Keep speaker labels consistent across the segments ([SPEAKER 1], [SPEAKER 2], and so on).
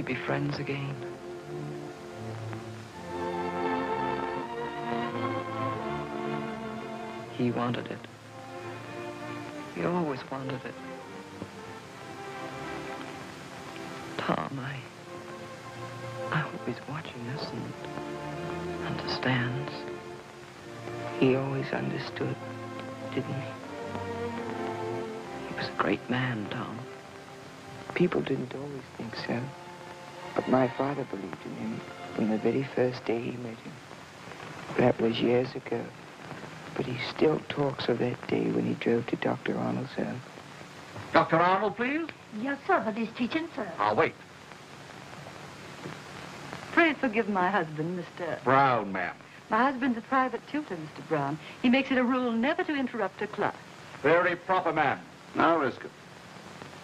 [SPEAKER 1] we be friends again? He wanted it. He always wanted it. Tom, I hope he's watching us and understands. He always understood, didn't he? He was a great man, Tom. People didn't always think so. But my father believed in him from the very first day he met him. That was years ago. But he still talks of that day when he drove to Dr. Arnold's home.
[SPEAKER 2] Dr. Arnold, please?
[SPEAKER 3] Yes, sir, but he's teaching, sir.
[SPEAKER 2] I'll wait.
[SPEAKER 4] Pray forgive my husband, Mr.
[SPEAKER 2] Brown, ma'am.
[SPEAKER 4] My husband's a private tutor, Mr. Brown. He makes it a rule never to interrupt a class.
[SPEAKER 2] Very proper, ma'am.
[SPEAKER 5] Now, Riskin,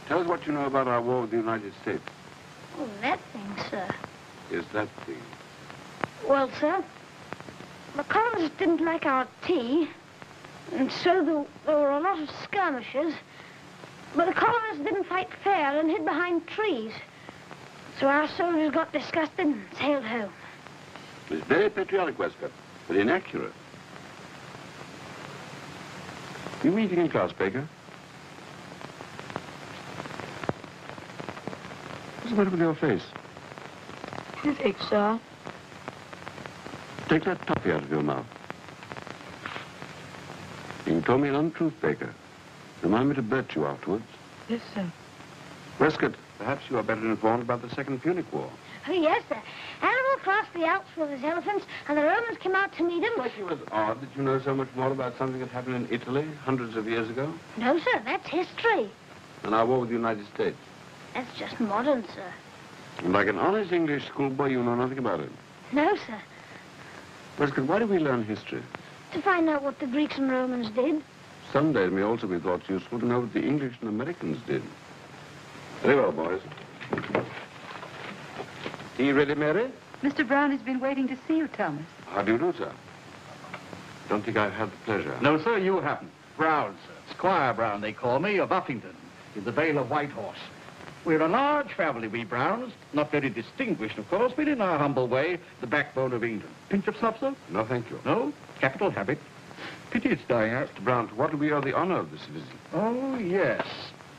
[SPEAKER 5] tell us what you know about our war with the United States.
[SPEAKER 3] Oh, that thing, sir.
[SPEAKER 5] Is that the...
[SPEAKER 3] Well, sir, the colonists didn't like our tea, and so there were a lot of skirmishes. But the colonists didn't fight fair and hid behind trees. So our soldiers got disgusted and sailed home.
[SPEAKER 5] It's very patriotic, Westcott, but inaccurate. You meeting in class, Baker? What's the matter with your face?
[SPEAKER 3] Toothache, sir.
[SPEAKER 5] Take that toffee out of your mouth. You told me an untruth, Baker. Remind me to bet you afterwards.
[SPEAKER 4] Yes, sir.
[SPEAKER 5] Westcott, perhaps you are better informed about the Second Punic War.
[SPEAKER 3] Oh, yes, sir. Hannibal crossed the Alps with his elephants, and the Romans came out to meet him.
[SPEAKER 5] Strike you as odd that you know so much more about something that happened in Italy hundreds of years ago
[SPEAKER 3] No, sir, that's history.
[SPEAKER 5] than our war with the United States.
[SPEAKER 3] That's just modern, sir.
[SPEAKER 5] And like an honest English schoolboy, you know nothing about it.
[SPEAKER 3] No, sir.
[SPEAKER 5] Westcott, why do we learn history?
[SPEAKER 3] To find out what the Greeks and Romans did.
[SPEAKER 5] Some days may also be thought useful to know what the English and Americans did. Very well, boys. Tea ready, Mary?
[SPEAKER 4] Mr. Brown has been waiting to see you, Thomas.
[SPEAKER 5] How do you do, sir? Don't think I've had the pleasure.
[SPEAKER 2] No, sir, you haven't. Brown, sir. Squire Brown, they call me, of Uffington, in the Vale of Whitehorse. We're a large family, we Browns. Not very distinguished, of course, but in our humble way, the backbone of England. Pinch of snuff, sir?
[SPEAKER 5] No, thank you.
[SPEAKER 2] No? Capital habit. Pity it's dying out.
[SPEAKER 5] Mr. Brown, to what do we owe the honor of this visit?
[SPEAKER 2] Oh, yes.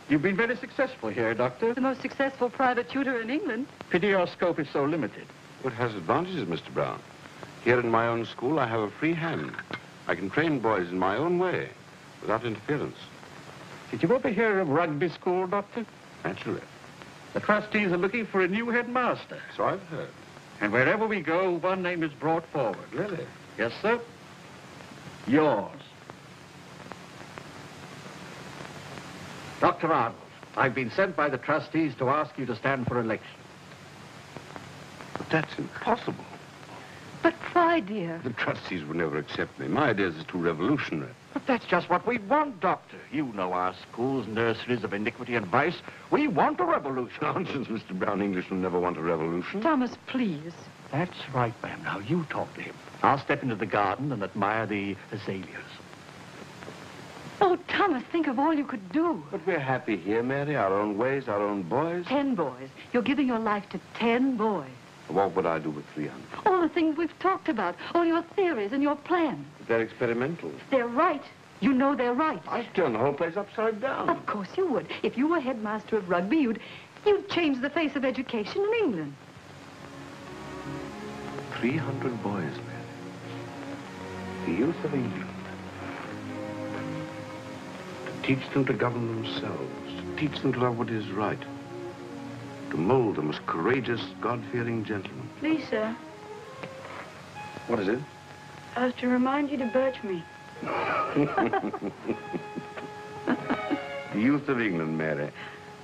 [SPEAKER 2] You've been very successful here, Doctor.
[SPEAKER 4] The most successful private tutor in England.
[SPEAKER 2] Pity your scope is so limited.
[SPEAKER 5] It has advantages, Mr. Brown. Here in my own school, I have a free hand. I can train boys in my own way, without interference.
[SPEAKER 2] Did you ever hear of Rugby School, Doctor?
[SPEAKER 5] Naturally.
[SPEAKER 2] The trustees are looking for a new headmaster.
[SPEAKER 5] So I've heard.
[SPEAKER 2] And wherever we go, one name is brought forward.
[SPEAKER 5] Really?
[SPEAKER 2] Yes, sir. Yours. Dr. Arnold, I've been sent by the trustees to ask you to stand for election.
[SPEAKER 5] But that's impossible.
[SPEAKER 4] But why, dear?
[SPEAKER 5] The trustees would never accept me. My ideas are too revolutionary.
[SPEAKER 2] But that's just what we want, Doctor. You know our schools, nurseries of iniquity and vice. We want a revolution.
[SPEAKER 5] Nonsense, Mr. Brown. English will never want a revolution.
[SPEAKER 4] Thomas, please.
[SPEAKER 2] That's right, ma'am. Now you talk to him. I'll step into the garden and admire the azaleas.
[SPEAKER 4] Oh, Thomas, think of all you could do.
[SPEAKER 5] But we're happy here, Mary. Our own ways, our own boys.
[SPEAKER 4] 10 boys. You're giving your life to 10 boys.
[SPEAKER 5] What would I do with 300?
[SPEAKER 4] All the things we've talked about, all your theories and your plans.
[SPEAKER 5] They're experimental.
[SPEAKER 4] They're right. You know they're right.
[SPEAKER 5] I'd turn the whole place upside down.
[SPEAKER 4] Of course you would. If you were headmaster of Rugby, you'd change the face of education in England.
[SPEAKER 5] 300 boys, Mary. The youth of England. To teach them to govern themselves. To teach them to love what is right. To mold them as courageous, God-fearing gentlemen.
[SPEAKER 3] Please, sir,
[SPEAKER 5] What is it?
[SPEAKER 3] I was to remind you to birch me.
[SPEAKER 5] The youth of England, Mary.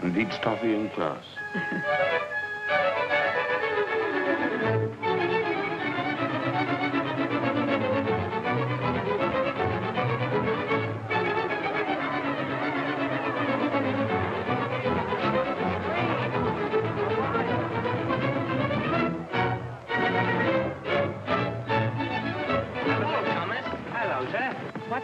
[SPEAKER 5] And each toffee in class.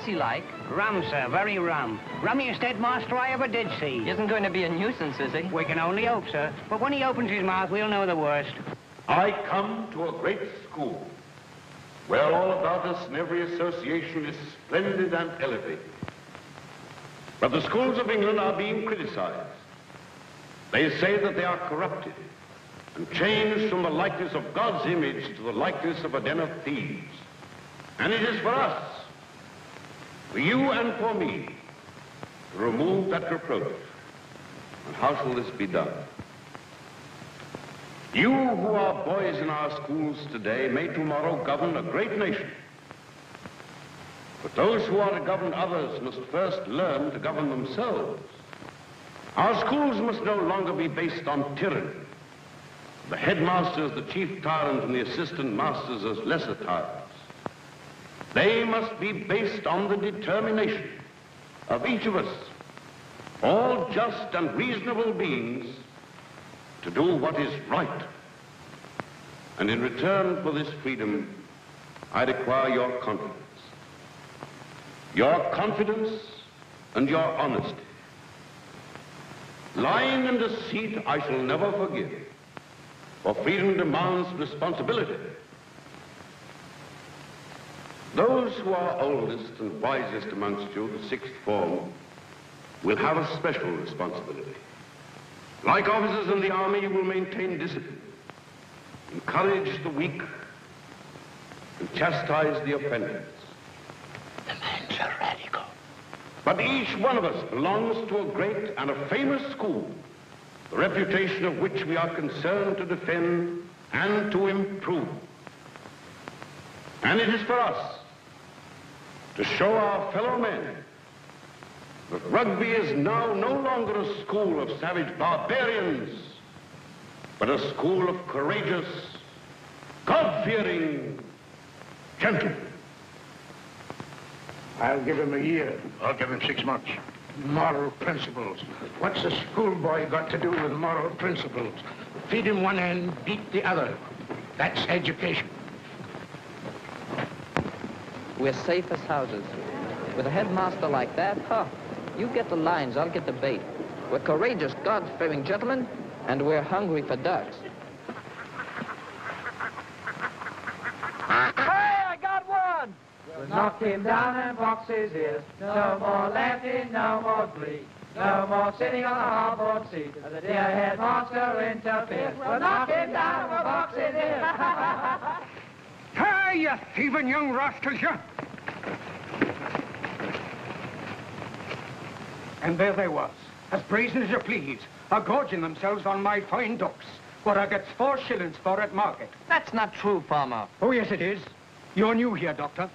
[SPEAKER 6] What's he like?
[SPEAKER 7] Rum, sir, very rum. Rummiest headmaster I ever did see.
[SPEAKER 6] He isn't going to be a nuisance, is he?
[SPEAKER 7] We can only hope, sir. But when he opens his mouth, we'll know the worst.
[SPEAKER 5] I come to a great school where all about us and every association is splendid and elevated. But the schools of England are being criticized. They say that they are corrupted and changed from the likeness of God's image to the likeness of a den of thieves. And it is for us, for you and for me, to remove that reproach. And how shall this be done? You who are boys in our schools today may tomorrow govern a great nation. But those who are to govern others must first learn to govern themselves. Our schools must no longer be based on tyranny. The headmaster as the chief tyrant and the assistant masters as lesser tyrants. They must be based on the determination of each of us, all just and reasonable beings, to do what is right. And in return for this freedom, I require your confidence. Your confidence and your honesty. Lying and deceit I shall never forgive, for freedom demands responsibility. Those who are oldest and wisest amongst you, the sixth form, will have a special responsibility. Like officers in the army, you will maintain discipline, encourage the weak, and chastise the offenders.
[SPEAKER 7] The man's a radical.
[SPEAKER 5] But each one of us belongs to a great and a famous school, the reputation of which we are concerned to defend and to improve. And it is for us to show our fellow men that Rugby is now no longer a school of savage barbarians, but a school of courageous, God-fearing gentlemen.
[SPEAKER 8] I'll give him a year.
[SPEAKER 2] I'll give him 6 months.
[SPEAKER 8] Moral principles. What's a schoolboy got to do with moral principles? Feed him one end, beat the other. That's education.
[SPEAKER 6] We're safe as houses. With a headmaster like that, you get the lines, I'll get the bait. We're courageous, God-fearing gentlemen, and we're hungry for ducks.
[SPEAKER 9] Hey, I got one! We'll knock him down and box his ears. No more laughing, no more glee. No more sitting on the hardboard seat as the dear headmaster interferes. We'll knock him down and we'll box his ears.
[SPEAKER 8] Hi, you thieving young rascals, you! And there they was, as brazen as you please, a-gorging themselves on my fine ducks, what I gets 4 shillings for at market.
[SPEAKER 6] That's not true, Farmer.
[SPEAKER 8] Oh, yes, it is. You're new here, Doctor.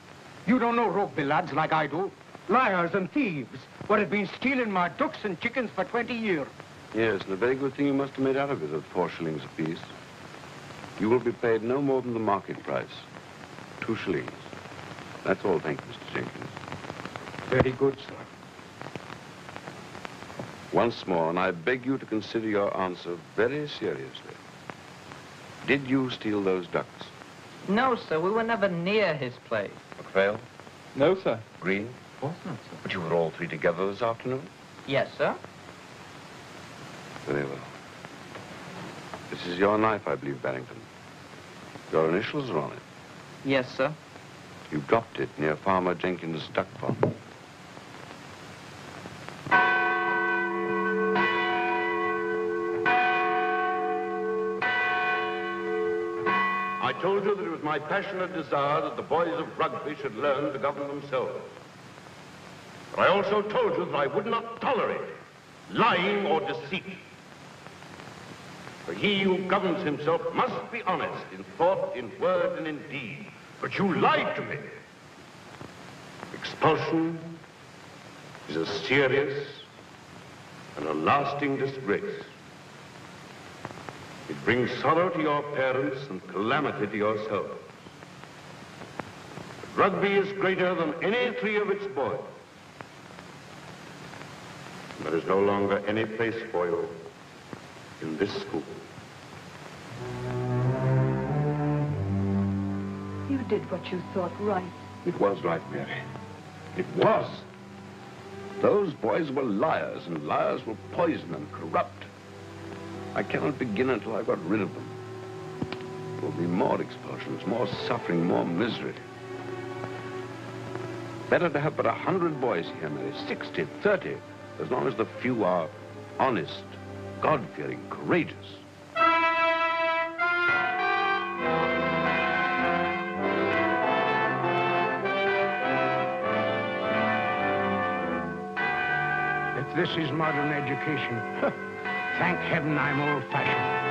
[SPEAKER 8] You don't know rugby lads like I do. Liars and thieves, what have been stealing my ducks and chickens for 20 years.
[SPEAKER 5] Yes, and a very good thing you must have made out of it at 4 shillings apiece. You will be paid no more than the market price. 2 shillings. That's all, thank you, Mr. Jenkins.
[SPEAKER 8] Very good, sir.
[SPEAKER 5] Once more, and I beg you to consider your answer very seriously. Did you steal those ducks?
[SPEAKER 6] No, sir, we were never near his place.
[SPEAKER 5] McPhail?
[SPEAKER 10] No, sir.
[SPEAKER 5] Green?
[SPEAKER 6] Of course not, sir.
[SPEAKER 5] But you were all 3 together this afternoon?
[SPEAKER 6] Yes, sir.
[SPEAKER 5] Very well. This is your knife, I believe, Barrington. Your initials are on it.
[SPEAKER 6] Yes, sir.
[SPEAKER 5] You dropped it near Farmer Jenkins' duck pond. I told you that it was my passionate desire that the boys of Rugby should learn to govern themselves. But I also told you that I would not tolerate lying or deceit. For he who governs himself must be honest in thought, in word, and in deed. But you lied to me. Expulsion is a serious and a lasting disgrace. It brings sorrow to your parents and calamity to yourselves. But Rugby is greater than any 3 of its boys. And there is no longer any place for you in this school.
[SPEAKER 4] You did what you thought right.
[SPEAKER 5] It was right, Mary. It was. Those boys were liars, and liars were poison and corrupt. I cannot begin until I've got rid of them. There will be more expulsions, more suffering, more misery. Better to have but 100 boys here, Mary, 60, 30, as long as the few are honest, God-fearing, courageous.
[SPEAKER 8] If this is modern education, thank heaven I'm old-fashioned.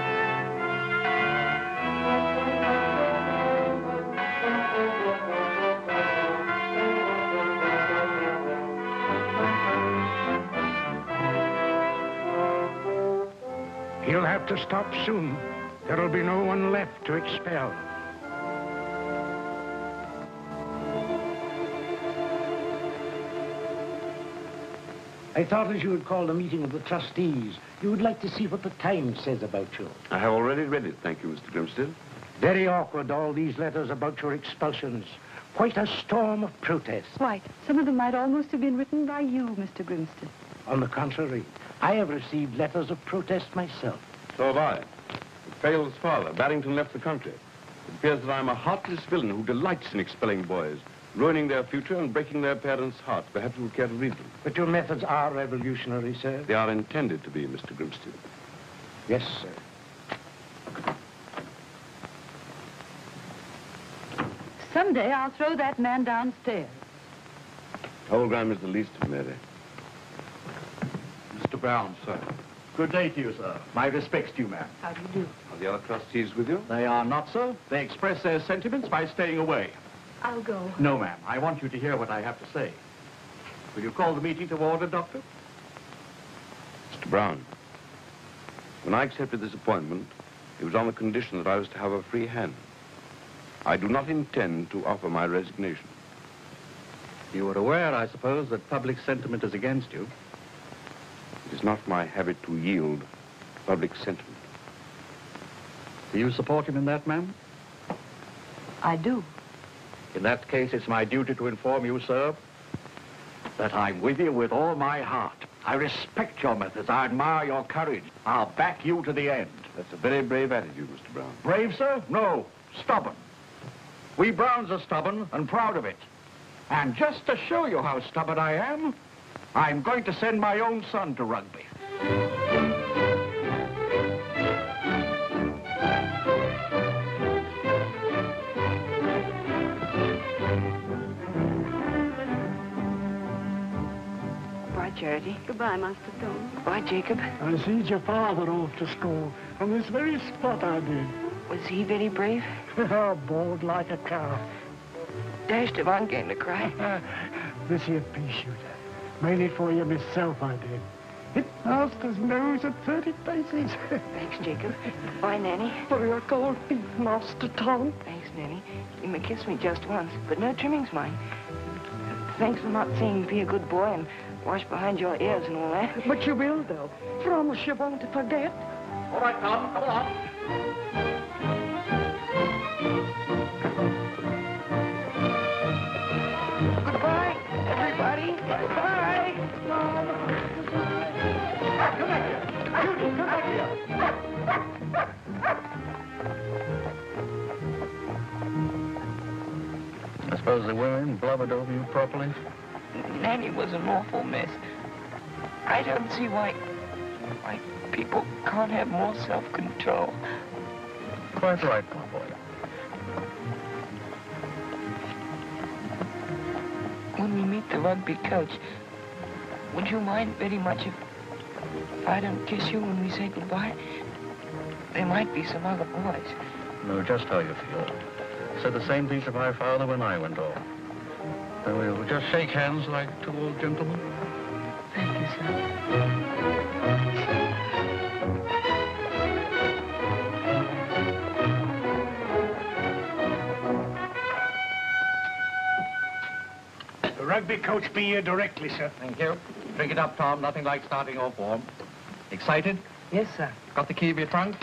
[SPEAKER 8] He'll have to stop soon. There'll be no one left to expel. I thought as you had called a meeting of the trustees, you would like to see what the Times says about you.
[SPEAKER 5] I have already read it, thank you, Mr. Grimsted.
[SPEAKER 8] Very awkward, all these letters about your expulsions. Quite a storm of protest.
[SPEAKER 4] Quite. Some of them might almost have been written by you, Mr. Grimsted.
[SPEAKER 8] On the contrary, I have received letters of protest myself.
[SPEAKER 5] So have I. With Fale's father, Barrington left the country. It appears that I'm a heartless villain who delights in expelling boys, ruining their future and breaking their parents' hearts. Perhaps you would care to read them.
[SPEAKER 8] But your methods are revolutionary, sir.
[SPEAKER 5] They are intended to be, Mr. Grimsted.
[SPEAKER 8] Yes, sir.
[SPEAKER 4] Someday I'll throw that man downstairs.
[SPEAKER 5] Holgram is the least of Mary.
[SPEAKER 2] Mr. Brown, sir. Good day to you, sir. My respects to you, ma'am.
[SPEAKER 4] How do you do?
[SPEAKER 5] Are the other trustees with you?
[SPEAKER 2] They are not, sir. They express their sentiments by staying away.
[SPEAKER 4] I'll go.
[SPEAKER 2] No, ma'am. I want you to hear what I have to say. Will you call the meeting to order, Doctor?
[SPEAKER 5] Mr. Brown, when I accepted this appointment, it was on the condition that I was to have a free hand. I do not intend to offer my resignation.
[SPEAKER 2] You are aware, I suppose, that public sentiment is against you.
[SPEAKER 5] It is not my habit to yield to public sentiment.
[SPEAKER 2] Do you support him in that, ma'am?
[SPEAKER 4] I do.
[SPEAKER 2] In that case, it's my duty to inform you, sir, that I'm with you with all my heart. I respect your methods. I admire your courage. I'll back you to the end.
[SPEAKER 5] That's a very brave attitude, Mr. Brown.
[SPEAKER 2] Brave, sir? No. Stubborn. We Browns are stubborn and proud of it. And just to show you how stubborn I am, I'm going to send my own son to Rugby.
[SPEAKER 1] Goodbye, Charity.
[SPEAKER 4] Goodbye, Master Stone.
[SPEAKER 1] Goodbye, Jacob.
[SPEAKER 10] I seed your father off to school, on this very spot I did.
[SPEAKER 1] Was he very brave?
[SPEAKER 10] Bawled like a cow.
[SPEAKER 1] Dashed if I'm going to cry.
[SPEAKER 10] This here pea shooter. Made it for you myself, I did. Hit master's nose at 30 paces.
[SPEAKER 1] Thanks, Jacob. Bye, Nanny.
[SPEAKER 10] For your cold feet, Master Tom.
[SPEAKER 1] Thanks, Nanny. You may kiss me just once, but no trimmings, mind. Thanks for not seeing me be a good boy and wash behind your ears and all that.
[SPEAKER 10] But you will, though. Promise you won't forget.
[SPEAKER 2] All right, Tom, come along.
[SPEAKER 1] Goodbye, everybody. Goodbye.
[SPEAKER 2] Come back here. Judy, come back here. I suppose the women blubbered over you properly?
[SPEAKER 1] Nanny was an awful mess. I don't see why people can't have more self-control.
[SPEAKER 2] Quite right, my boy.
[SPEAKER 1] When we meet the rugby coach, would you mind very much if I don't kiss you when we say goodbye? There might be some other boys.
[SPEAKER 2] Know just how you feel. Said the same thing to my father when I went off. Then we'll just shake hands like two old gentlemen.
[SPEAKER 1] Thank you, sir.
[SPEAKER 8] The rugby coach be here directly, sir.
[SPEAKER 2] Thank you. Drink it up, Tom. Nothing like starting off warm. Excited?
[SPEAKER 1] Yes, sir.
[SPEAKER 2] Got the key of your trunk?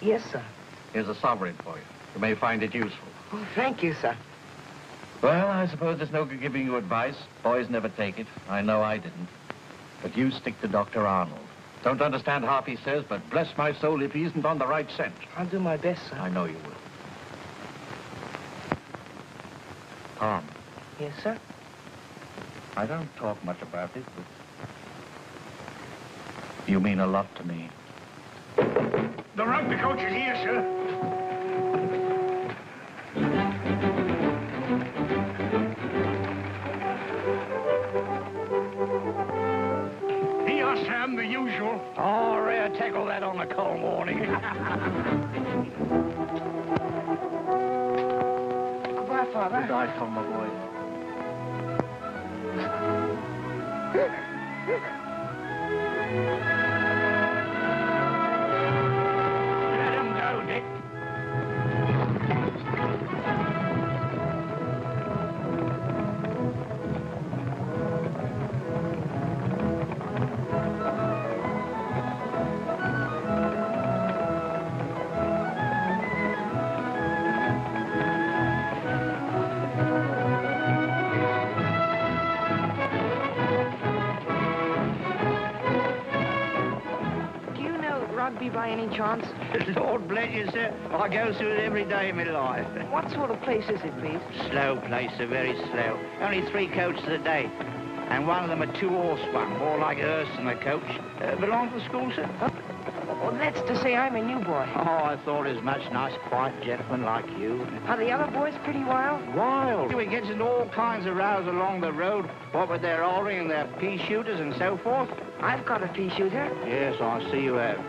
[SPEAKER 1] Yes, sir.
[SPEAKER 2] Here's a sovereign for you. You may find it useful.
[SPEAKER 1] Oh, thank you, sir.
[SPEAKER 2] Well, I suppose there's no good giving you advice. Boys never take it. I know I didn't. But you stick to Dr. Arnold. Don't understand half he says, but bless my soul if he isn't on the right scent.
[SPEAKER 1] I'll do my best, sir.
[SPEAKER 2] I know you will. Tom,
[SPEAKER 1] Yes, sir?
[SPEAKER 2] I don't talk much about it, but you mean a lot to me.
[SPEAKER 8] The rugby coach is here, sir. Here, Sam, the usual.
[SPEAKER 7] Oh, rare tackle that on a cold morning.
[SPEAKER 1] Goodbye, Father.
[SPEAKER 2] Goodbye, Tom, my boy.
[SPEAKER 7] Let him go, Dick.
[SPEAKER 1] Rugby by any chance?
[SPEAKER 7] Lord bless you, sir. I go through it every day of my life.
[SPEAKER 1] What sort of place is it, please?
[SPEAKER 7] Slow place, sir, very slow. Only 3 coaches a day. And one of them a 2-horse one, more like a hearse than a coach. Belong to the school, sir?
[SPEAKER 1] Well, that's to say I'm a new boy.
[SPEAKER 7] Oh, I thought it was much nice, quiet gentleman like you.
[SPEAKER 1] Are the other boys pretty wild?
[SPEAKER 7] Wild. We get into all kinds of rows along the road, what with their ordering and their pea shooters and so forth.
[SPEAKER 1] I've got a pea shooter.
[SPEAKER 7] Yes, I see you have.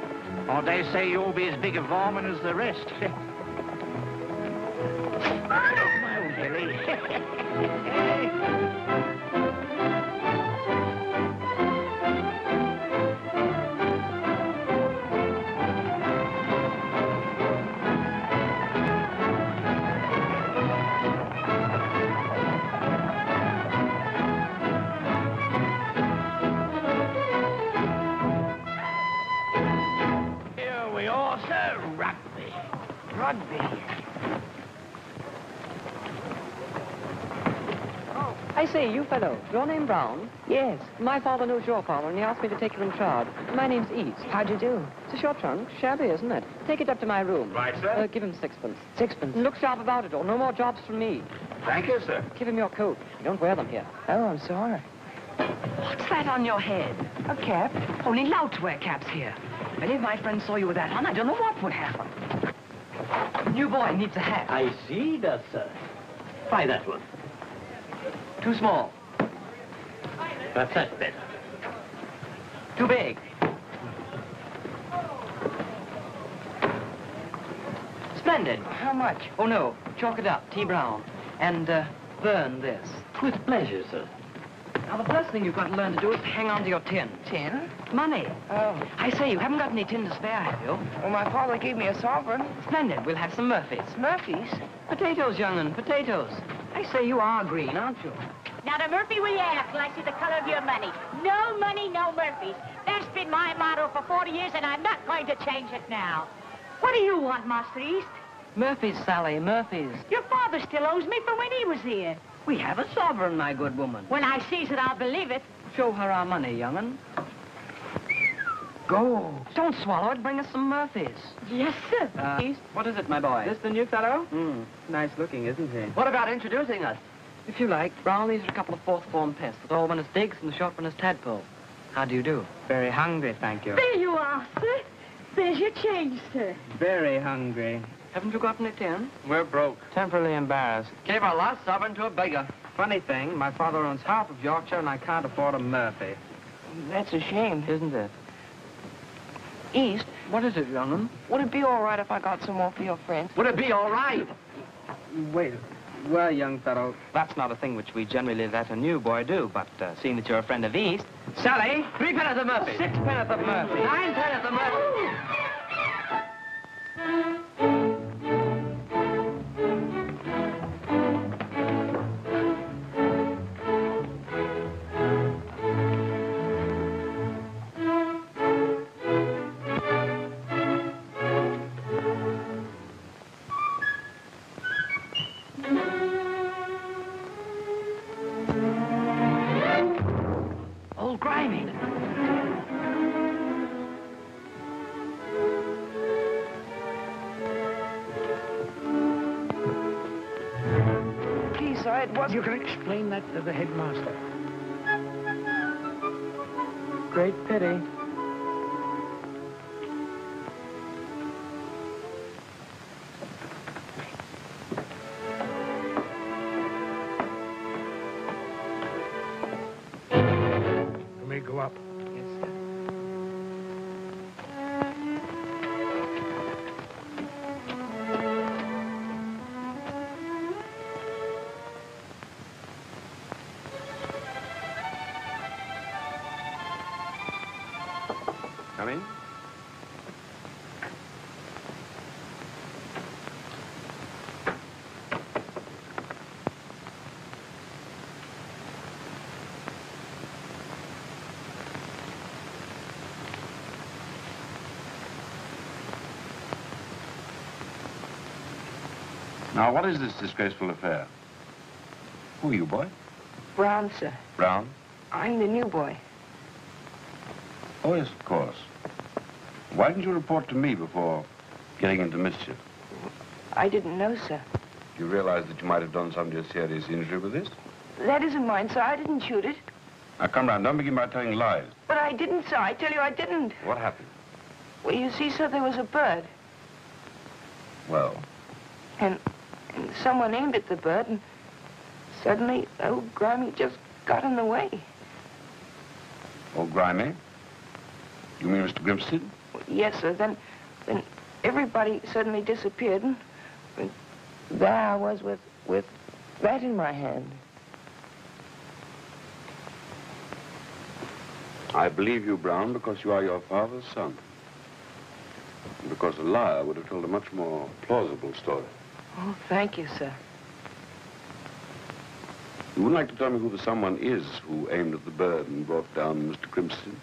[SPEAKER 7] Oh, they say you'll be as big a varmint as the rest. Oh, Billy.
[SPEAKER 1] Rugby. Oh,
[SPEAKER 6] I say, you fellow, your name Brown?
[SPEAKER 1] yes.
[SPEAKER 6] My father knows your father, and he asked me to take you in charge. My name's East.
[SPEAKER 1] How'd you do?
[SPEAKER 6] It's a short trunk, shabby, isn't it? Take it up to my room.
[SPEAKER 2] Right, sir.
[SPEAKER 6] Give him 6pence.
[SPEAKER 1] 6pence.
[SPEAKER 6] Look sharp about it, or no more jobs from me.
[SPEAKER 2] Thank you, sir.
[SPEAKER 6] Give him your coat. You don't wear them here.
[SPEAKER 1] Oh, I'm sorry.
[SPEAKER 4] What's that on your head?
[SPEAKER 1] A cap?
[SPEAKER 4] Only louts wear caps here. If any of my friends saw you with that on, I don't know what would happen. New boy needs a hat.
[SPEAKER 11] I see that, sir. Try that one.
[SPEAKER 6] Too small.
[SPEAKER 11] Perhaps that's better.
[SPEAKER 6] Too big. Splendid.
[SPEAKER 1] How much?
[SPEAKER 6] Oh, no. Chalk it up. T. Brown. And, burn this.
[SPEAKER 11] With pleasure, sir.
[SPEAKER 6] Now, the first thing you've got to learn to do is hang on to your tin.
[SPEAKER 1] Tin?
[SPEAKER 6] Money.
[SPEAKER 1] Oh.
[SPEAKER 6] I say, you haven't got any tin to spare, have you?
[SPEAKER 1] Well, my father gave me a sovereign.
[SPEAKER 6] Splendid. We'll have some Murphys.
[SPEAKER 1] Murphy's?
[SPEAKER 6] Potatoes, young'un, potatoes. I say, you are green, aren't you?
[SPEAKER 12] Now, the Murphy will you have till I see the color of your money. No money, no Murphys. That's been my motto for 40 years, and I'm not going to change it now. What do you want, Master East?
[SPEAKER 6] Murphys, Sally, Murphys.
[SPEAKER 12] Your father still owes me for when he was here.
[SPEAKER 6] We have a sovereign, my good woman.
[SPEAKER 12] When I sees it, I'll believe it.
[SPEAKER 6] Show her our money, young'un. Go. Don't swallow it. Bring us some Murphys.
[SPEAKER 12] Yes, sir.
[SPEAKER 6] East, what is it, my boy?
[SPEAKER 11] This the new fellow?
[SPEAKER 6] Nice looking, isn't he?
[SPEAKER 11] What about introducing us?
[SPEAKER 6] If you like, Brown, these are a couple of fourth-form pests. The tall one is Diggs and the short one is Tadpole. How do you do?
[SPEAKER 11] Very hungry, thank you.
[SPEAKER 12] There you are, sir. There's your change, sir.
[SPEAKER 11] Very hungry.
[SPEAKER 6] Haven't you got any tin?
[SPEAKER 11] We're broke. Temporarily embarrassed. Gave our last sovereign to a beggar. Funny thing, my father owns half of Yorkshire and I can't afford a Murphy.
[SPEAKER 1] That's a shame.
[SPEAKER 11] Isn't it?
[SPEAKER 1] East,
[SPEAKER 6] What is it, young'un?
[SPEAKER 1] would it be all right if I got some more for your friends?
[SPEAKER 11] Would it be all right? Wait. Well, young fellow, that's not a thing which we generally let a new boy do, but seeing that you're a friend of East... Sally, 3 pence of Murphy. 6 pence of Murphy. 9 pence of Murphy.
[SPEAKER 8] You can explain that to the headmaster.
[SPEAKER 1] Great pity.
[SPEAKER 8] You may go up.
[SPEAKER 1] Yes, sir.
[SPEAKER 5] Come in. Now, what is this disgraceful affair? Who are you, boy?
[SPEAKER 1] Brown, sir.
[SPEAKER 5] Brown?
[SPEAKER 1] I'm the new boy.
[SPEAKER 5] Oh, yes, of course. Why didn't you report to me before getting into mischief?
[SPEAKER 1] I didn't know, sir.
[SPEAKER 5] Do you realize that you might have done somebody a serious injury with this?
[SPEAKER 1] That isn't mine, sir. I didn't shoot it.
[SPEAKER 5] Now, come round. Don't begin by telling lies.
[SPEAKER 1] But I didn't, sir. I tell you I didn't.
[SPEAKER 5] What happened?
[SPEAKER 1] Well, you see, sir, there was a bird.
[SPEAKER 5] Well?
[SPEAKER 1] And someone aimed at the bird, and suddenly old Grimy just got in the way.
[SPEAKER 5] Oh, Grimy? You mean Mr. Grimsted?
[SPEAKER 1] Yes, sir. Then everybody suddenly disappeared, and there I was with that in my hand.
[SPEAKER 5] I believe you, Brown, because you are your father's son. And because a liar would have told a much more plausible story.
[SPEAKER 1] Oh, thank you, sir.
[SPEAKER 5] You wouldn't like to tell me who the someone is who aimed at the bird and brought down Mr. Grimsted?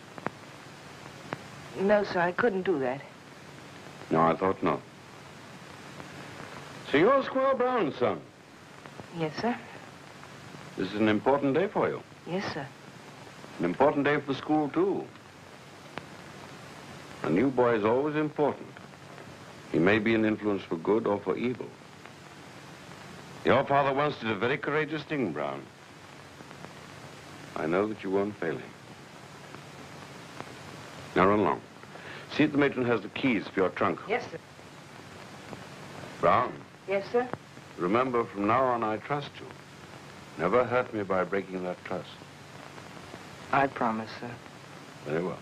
[SPEAKER 1] No, sir, I couldn't do that.
[SPEAKER 5] No, I thought not. So you're Squire Brown's son?
[SPEAKER 1] Yes, sir.
[SPEAKER 5] This is an important day for you.
[SPEAKER 1] Yes, sir.
[SPEAKER 5] An important day for the school, too. A new boy is always important. He may be an influence for good or for evil. Your father once did a very courageous thing, Brown. I know that you won't fail him. Now run along. See if the matron has the keys for your trunk.
[SPEAKER 1] Yes, sir.
[SPEAKER 5] Brown,
[SPEAKER 1] Yes, sir.
[SPEAKER 5] remember, from now on, I trust you. Never hurt me by breaking that trust.
[SPEAKER 1] I promise, sir.
[SPEAKER 5] Very well.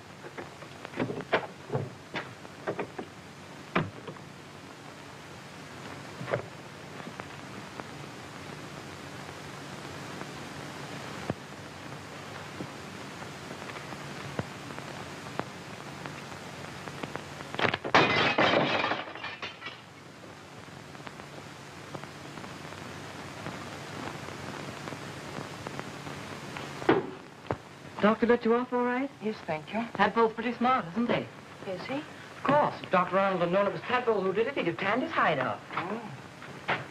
[SPEAKER 4] Doctor let you off all right?
[SPEAKER 1] Yes, thank you.
[SPEAKER 4] Tadpole's pretty smart, isn't he?
[SPEAKER 1] Is he?
[SPEAKER 4] Of course. If Dr. Arnold had known it was Tadpole who did it, he'd have tanned his hide off.
[SPEAKER 1] Oh.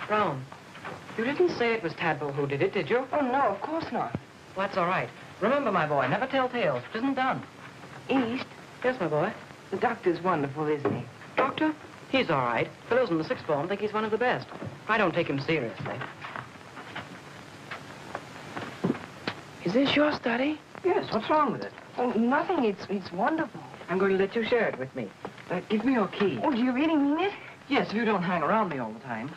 [SPEAKER 4] Brown, you didn't say it was Tadpole who did it, did you?
[SPEAKER 1] Oh, no, of course not.
[SPEAKER 4] Well, that's all right. Remember, my boy, never tell tales. It isn't done.
[SPEAKER 1] East?
[SPEAKER 4] Yes, my boy.
[SPEAKER 1] The doctor's wonderful, isn't he?
[SPEAKER 4] Doctor? He's all right. Fellows in the sixth form think he's one of the best. I don't take him seriously.
[SPEAKER 1] Is this your study?
[SPEAKER 4] Yes, what's wrong with it?
[SPEAKER 1] Oh, nothing. It's wonderful.
[SPEAKER 4] I'm going to let you share it with me. Give me your key.
[SPEAKER 1] Oh, do you really mean it?
[SPEAKER 4] Yes, if you don't hang around me all the time.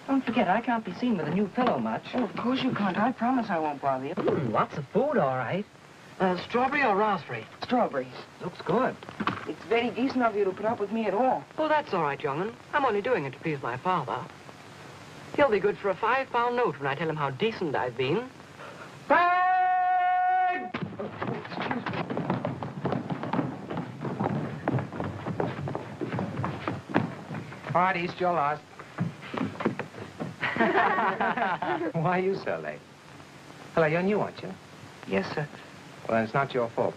[SPEAKER 4] Don't forget, I can't be seen with a new pillow much.
[SPEAKER 1] Oh, of course you can't. I promise I won't bother you.
[SPEAKER 4] Lots of food, all right. Strawberry or raspberry?
[SPEAKER 1] Strawberries.
[SPEAKER 4] Looks good.
[SPEAKER 1] It's very decent of you to put up with me at all.
[SPEAKER 4] Oh, that's all right, young'un. I'm only doing it to please my father. He'll be good for a £5 note when I tell him how decent I've been.
[SPEAKER 8] All right, East, you're last. Why are you so late? Hello, you're new, aren't you?
[SPEAKER 1] Yes, sir.
[SPEAKER 8] Well, then it's not your fault.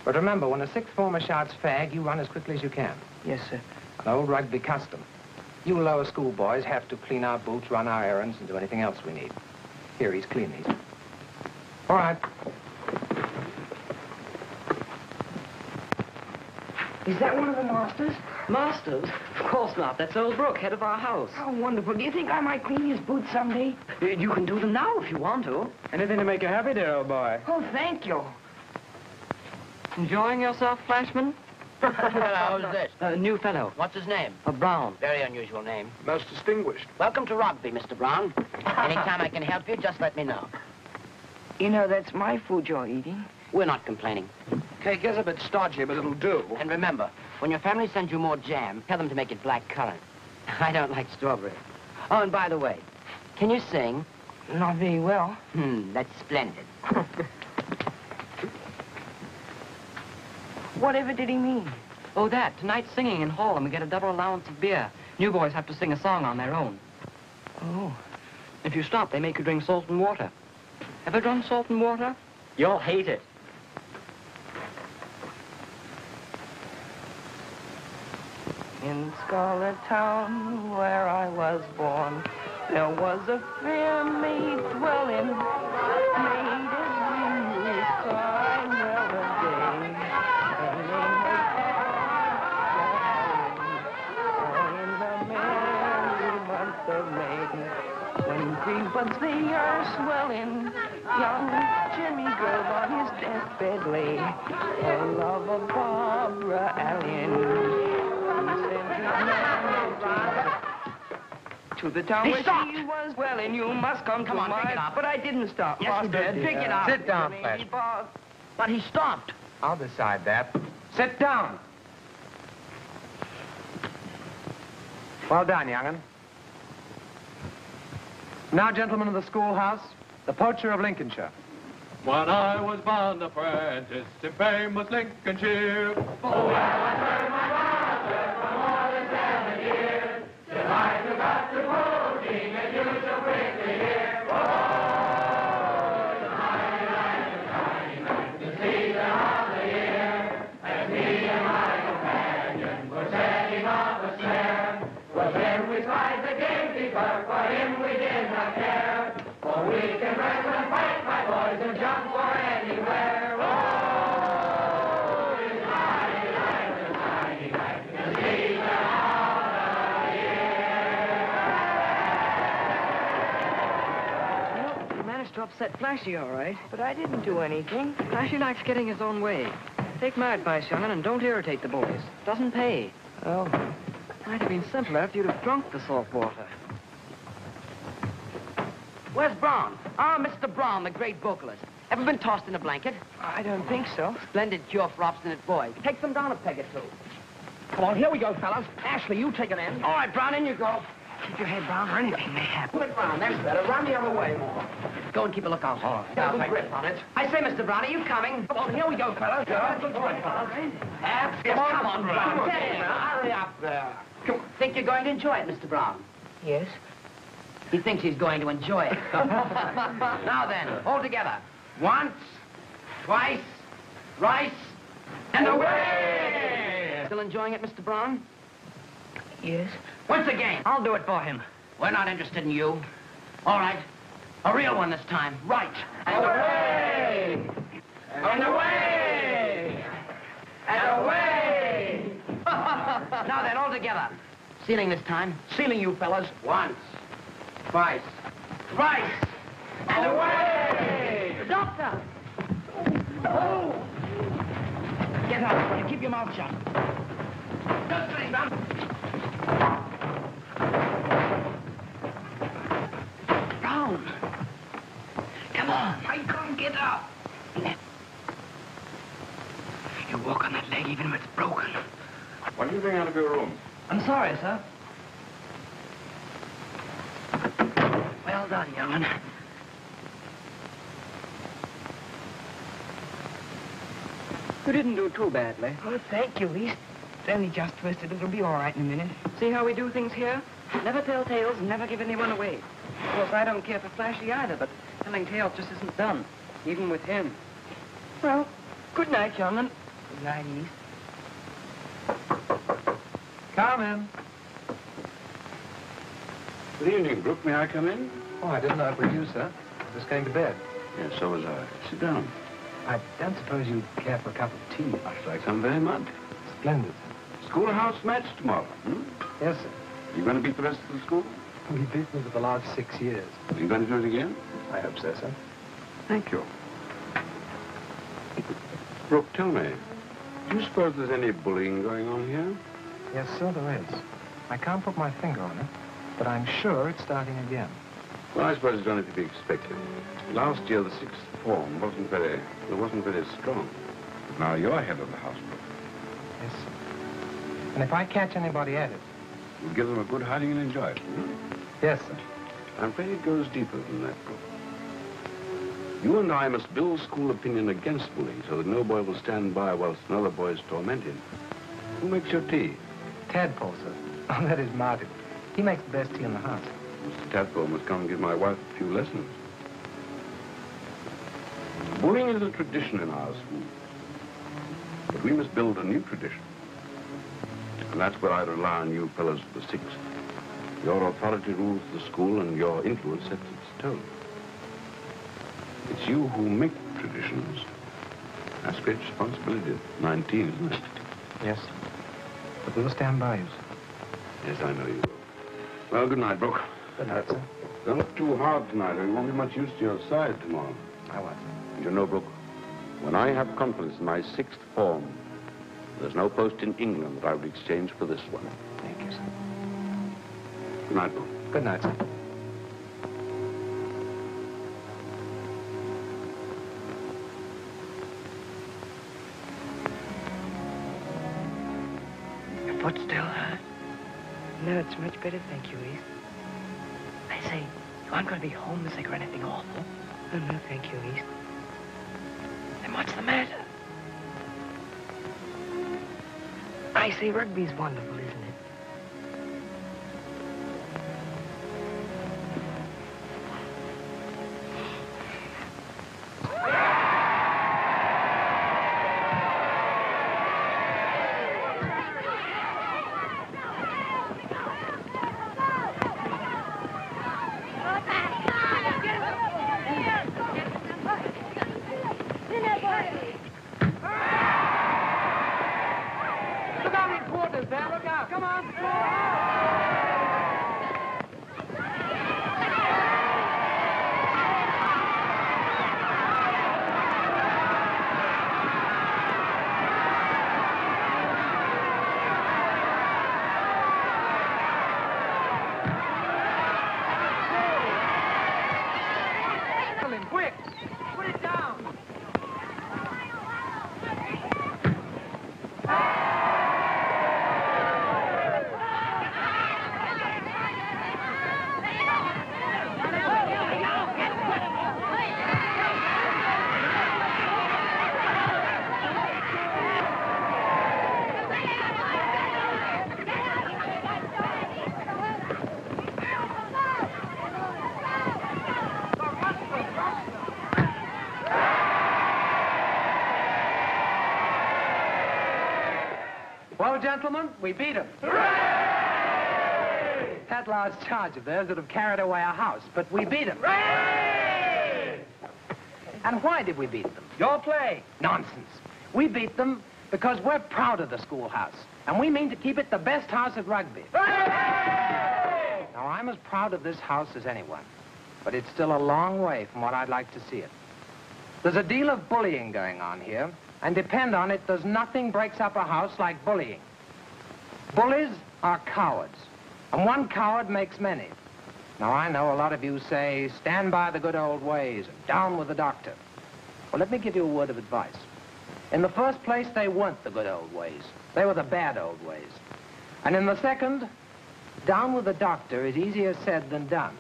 [SPEAKER 8] But remember, when a sixth former shouts fag, you run as quickly as you can.
[SPEAKER 1] Yes, sir.
[SPEAKER 8] An old rugby custom. You lower school boys have to clean our boots, run our errands, and do anything else we need. Here, he's clean these. All right.
[SPEAKER 1] Is that one of the masters?
[SPEAKER 4] Masters? Of course not. That's old Brooke, head of our house.
[SPEAKER 13] How wonderful. Do you think I might clean his boots someday?
[SPEAKER 4] You can do them now if you want to.
[SPEAKER 11] Anything to make you happy, dear old boy.
[SPEAKER 13] Oh, thank you.
[SPEAKER 4] Enjoying yourself, Flashman?
[SPEAKER 14] How's this?
[SPEAKER 4] A new fellow.
[SPEAKER 14] What's his name?
[SPEAKER 4] Brown.
[SPEAKER 14] Very unusual name.
[SPEAKER 8] Most distinguished.
[SPEAKER 14] Welcome to Rugby, Mr. Brown. Anytime I can help you, just let me know.
[SPEAKER 13] You know, that's my food you're eating.
[SPEAKER 14] We're not complaining.
[SPEAKER 8] Cake is a bit stodgy, but it'll do.
[SPEAKER 14] And remember, when your family sends you more jam, tell them to make it black currant. I don't like strawberry. Oh, and by the way, can you sing?
[SPEAKER 13] Not very well.
[SPEAKER 14] That's splendid.
[SPEAKER 13] Whatever did he mean?
[SPEAKER 4] Oh, that. Tonight's singing in hall, and we get a double allowance of beer. New boys have to sing a song on their own.
[SPEAKER 13] Oh.
[SPEAKER 4] If you stop, they make you drink salt and water. Ever drunk salt and water? You'll hate it.
[SPEAKER 13] In Scarlet Town, where I was born, there was a fair maid dwelling, made every new star melody. Her name was in the merry month of May, when greenbuds they are swelling, young Jimmy Grove on his deathbed lay, for love of Barbara Allen. To the town where she was well, and you must come to
[SPEAKER 14] on,
[SPEAKER 13] my...
[SPEAKER 14] pick it up.
[SPEAKER 13] But I didn't stop.
[SPEAKER 14] Yes, you did. Pick it up.
[SPEAKER 8] Sit down, Flash.
[SPEAKER 14] But he stopped.
[SPEAKER 8] I'll decide that. Sit down. Well done, young'un. Now, gentlemen of the schoolhouse, the poacher of Lincolnshire.
[SPEAKER 15] When I was bond apprentice in famous Lincolnshire.
[SPEAKER 9] Oh, well, I heard my father for more than 7 years. Till I took up to poaching, and you so quickly hear. Oh, the mighty light, the shining light, the season of the year. As me and my companion were setting off a snare. Well, then we spied the gamekeeper, for him we did not care. For we can wrestle and fight, my boys, and jump for anywhere. Oh, it's mighty light, the mighty light, the season of the year.
[SPEAKER 4] You managed to upset Flashy, all right.
[SPEAKER 13] But I didn't do anything.
[SPEAKER 4] Flashy likes getting his own way. Take my advice, young'un, and don't irritate the boys. Doesn't pay.
[SPEAKER 13] Oh.
[SPEAKER 4] Might have been simpler if you'd have drunk the salt water.
[SPEAKER 14] Where's Brown? Ah, Mr. Brown, the great vocalist. Ever been tossed in a blanket?
[SPEAKER 13] I don't think so.
[SPEAKER 14] Splendid cure for obstinate boys. Take them down a peg or two.
[SPEAKER 7] Come on, here we go, fellas. Ashley, you take an end.
[SPEAKER 14] All right, Brown, in you go.
[SPEAKER 13] Keep your head down or anything may happen.
[SPEAKER 14] Pull it round, that's better. Run the other way more. Go and keep a lookout. Get a good grip on it. I say, Mr. Brown, are you coming? Come on, here we go, fellas. Good boy, fellas. Come on, Brown. Get in. Hurry up there. Think you're going to enjoy it, Mr. Brown?
[SPEAKER 13] Yes?
[SPEAKER 14] He thinks he's going to enjoy it. Now then, all together. Once, twice, thrice, and away! Still enjoying it, Mr. Brown?
[SPEAKER 13] Yes.
[SPEAKER 14] Once again.
[SPEAKER 4] I'll do it for him.
[SPEAKER 14] We're not interested in you. All right. A real one this time. Right. And away! And away! And away! Now then, all together. Ceiling this time. Ceiling, you fellas. Once. Twice. Thrice. And away!
[SPEAKER 12] Doctor!
[SPEAKER 14] Oh! Get up and keep your mouth shut. Just sitting down.
[SPEAKER 13] Brown! Come on.
[SPEAKER 14] I can't get up.
[SPEAKER 13] You walk on that leg even if it's broken.
[SPEAKER 5] What are you doing out of your room?
[SPEAKER 4] I'm sorry, sir.
[SPEAKER 13] Well done, young'un.
[SPEAKER 4] You didn't do too badly.
[SPEAKER 13] Oh, thank you, East. It's only just twisted. It'll be all right in a minute.
[SPEAKER 4] See how we do things here? Never tell tales and never give anyone away. Of course, I don't care for Flashy either, but telling tales just isn't done, even with him.
[SPEAKER 13] Well, good night, young'un. Good night, East.
[SPEAKER 8] Come in.
[SPEAKER 5] Good evening, Brooke. May I come in?
[SPEAKER 8] Oh, I didn't know it was you, sir. Just going to bed.
[SPEAKER 5] Yes, so was I. Sit down.
[SPEAKER 8] I don't suppose you care for a cup of tea.
[SPEAKER 5] I should like some very much.
[SPEAKER 8] Splendid.
[SPEAKER 5] schoolhouse match tomorrow,
[SPEAKER 8] Yes, sir.
[SPEAKER 5] You going to beat the rest of the school?
[SPEAKER 8] We beat them for the last 6 years.
[SPEAKER 5] Are you going to do it again?
[SPEAKER 8] I hope so, sir.
[SPEAKER 5] Thank you. Brooke, tell me, do you suppose there's any bullying going on here?
[SPEAKER 8] Yes, sir, there is. I can't put my finger on it, but I'm sure it's starting again.
[SPEAKER 5] Well, I suppose it's only to be expected. Last year, the sixth form wasn't very strong. But now you're head of the house, Brooke.
[SPEAKER 8] Yes, sir. And if I catch anybody at it...
[SPEAKER 5] You'll give them a good hiding and enjoy it,
[SPEAKER 8] Yes, sir.
[SPEAKER 5] I'm afraid it goes deeper than that, Brooke. You and I must build school opinion against bullying so that no boy will stand by whilst another boy is tormented. Who makes your tea?
[SPEAKER 8] Tadpole, sir. Oh, that is Martin. He makes the best tea in the house.
[SPEAKER 5] Mr. Tadpole must come and give my wife a few lessons. Bullying is a tradition in our schools. But we must build a new tradition. And that's where I rely on you fellows of the Sixth. Your authority rules the school and your influence sets its tone. It's you who make traditions. That's great responsibility at 19, isn't it?
[SPEAKER 8] Yes, sir. But we'll stand by you, sir.
[SPEAKER 5] Yes, I know you will. Well, good night, Brooke.
[SPEAKER 8] Good night, sir.
[SPEAKER 5] Don't look too hard tonight, or you won't be much use to your side tomorrow.
[SPEAKER 8] I won't.
[SPEAKER 5] You know, Brooke, when I have confidence in my sixth form, there's no post in England that I would exchange for this one.
[SPEAKER 8] Thank you, sir.
[SPEAKER 5] Good night, Brooke.
[SPEAKER 8] Good night, sir.
[SPEAKER 1] Your foot still hurt? No, it's much better, thank you, East. I say, you aren't going to be homesick or anything awful? Oh, no, thank you, East. Then what's the matter? I say, rugby's wonderful, isn't it?
[SPEAKER 9] Well, gentlemen, we beat him. Hooray! That large charge of theirs would have carried away our house, but we beat him. Hooray! And why did we beat them? Your play. Nonsense. We beat them because we're proud of the schoolhouse, and we mean to keep it the best house at Rugby. Hooray! Now, I'm as proud of this house as anyone, but it's still a long way from what I'd like to see it. There's a deal of bullying going on here, and depend on it, there's nothing breaks up a house like bullying. Bullies are cowards, and one coward makes many. Now, I know a lot of you say, stand by the good old ways, and down with the doctor. Well, let me give you a word of advice. In the first place, they weren't the good old ways. They were the bad old ways. And in the second, down with the doctor is easier said than done.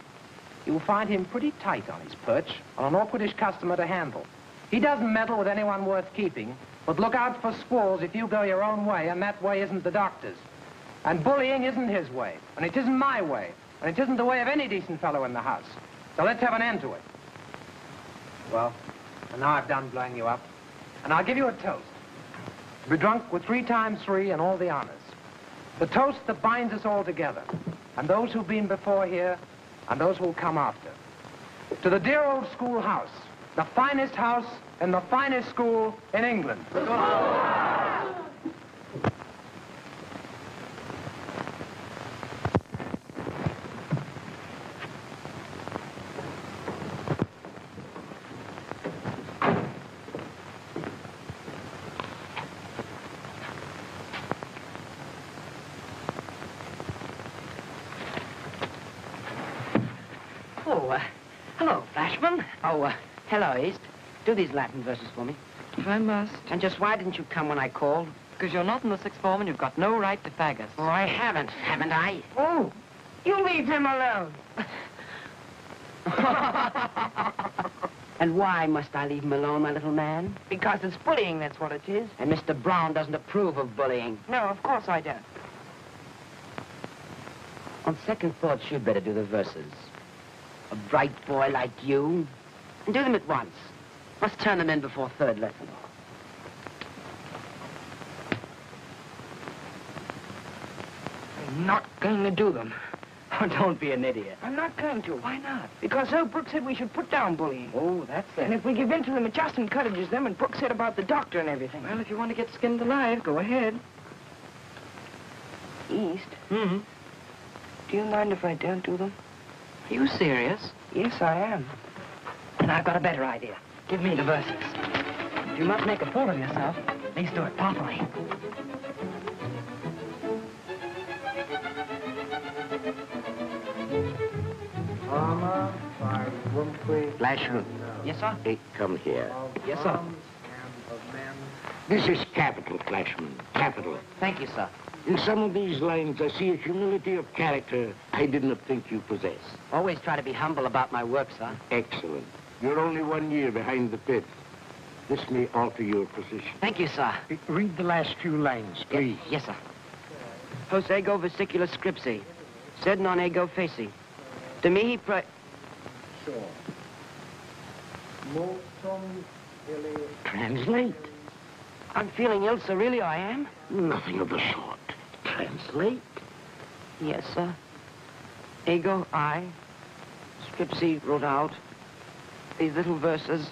[SPEAKER 9] You'll find him pretty tight on his perch, and an awkwardish customer to handle. He doesn't meddle with anyone worth keeping, but look out for squalls if you go your own way, and that way isn't the doctor's. And bullying isn't his way, and it isn't my way, and it isn't the way of any decent fellow in the house. So let's have an end to it. Well, and now I've done blowing you up, and I'll give you a toast. Be drunk with 3 times 3 and all the honors. The toast that binds us all together, and those who've been before here, and those who'll come after. To the dear old schoolhouse, the finest house in the finest school in England.
[SPEAKER 14] Oh, hello, Flashman. Oh, hello, East. Do these Latin verses for me.
[SPEAKER 4] I must.
[SPEAKER 14] And just why didn't you come when I called?
[SPEAKER 4] Because you're not in the sixth form and you've got no right to fag us.
[SPEAKER 14] Oh, I haven't I?
[SPEAKER 9] Oh, you leave him alone.
[SPEAKER 14] And why must I leave him alone, my little man?
[SPEAKER 9] Because it's bullying, that's what it is.
[SPEAKER 14] And Mr. Brown doesn't approve of bullying.
[SPEAKER 9] No, of course I don't.
[SPEAKER 14] On second thoughts, you'd better do the verses. A bright boy like you. And do them at once. Must turn them in before third lesson.
[SPEAKER 9] I'm not going to do them.
[SPEAKER 14] Oh, don't be an idiot.
[SPEAKER 9] I'm not going to. Why not? Because old Brooks said we should put down bullying.
[SPEAKER 14] Oh, that's it.
[SPEAKER 9] And if we give in to them, it just encourages them, and Brooks said about the doctor and everything.
[SPEAKER 4] Well, if you want to get skinned alive, go ahead.
[SPEAKER 9] East,
[SPEAKER 4] Mm-hmm.
[SPEAKER 9] do you mind if I don't do them?
[SPEAKER 4] Are you serious?
[SPEAKER 9] Yes, I am.
[SPEAKER 4] And I've got a better idea. Give me the verses. If you must make a fool of yourself, at least do it properly.
[SPEAKER 7] Flashman.
[SPEAKER 14] Yes, sir?
[SPEAKER 7] Hey, come here.
[SPEAKER 14] Yes, sir.
[SPEAKER 7] This is capital, Flashman. Capital.
[SPEAKER 14] Thank you, sir.
[SPEAKER 7] In some of these lines, I see a humility of character I didn't think you possessed.
[SPEAKER 14] Always try to be humble about my work, sir.
[SPEAKER 7] Excellent. You're only 1 year behind the fifth. This may alter your position.
[SPEAKER 14] Thank you, sir.
[SPEAKER 10] Read the last few lines, please.
[SPEAKER 14] Yes, sir. Hos ego vesicula scripsi, sed non ego faci. To me he
[SPEAKER 7] Translate.
[SPEAKER 14] I'm feeling ill, sir. Really, I am.
[SPEAKER 7] Nothing of the sort. Translate.
[SPEAKER 14] Yes, sir. Ego, I. Scripsi wrote out. These little verses.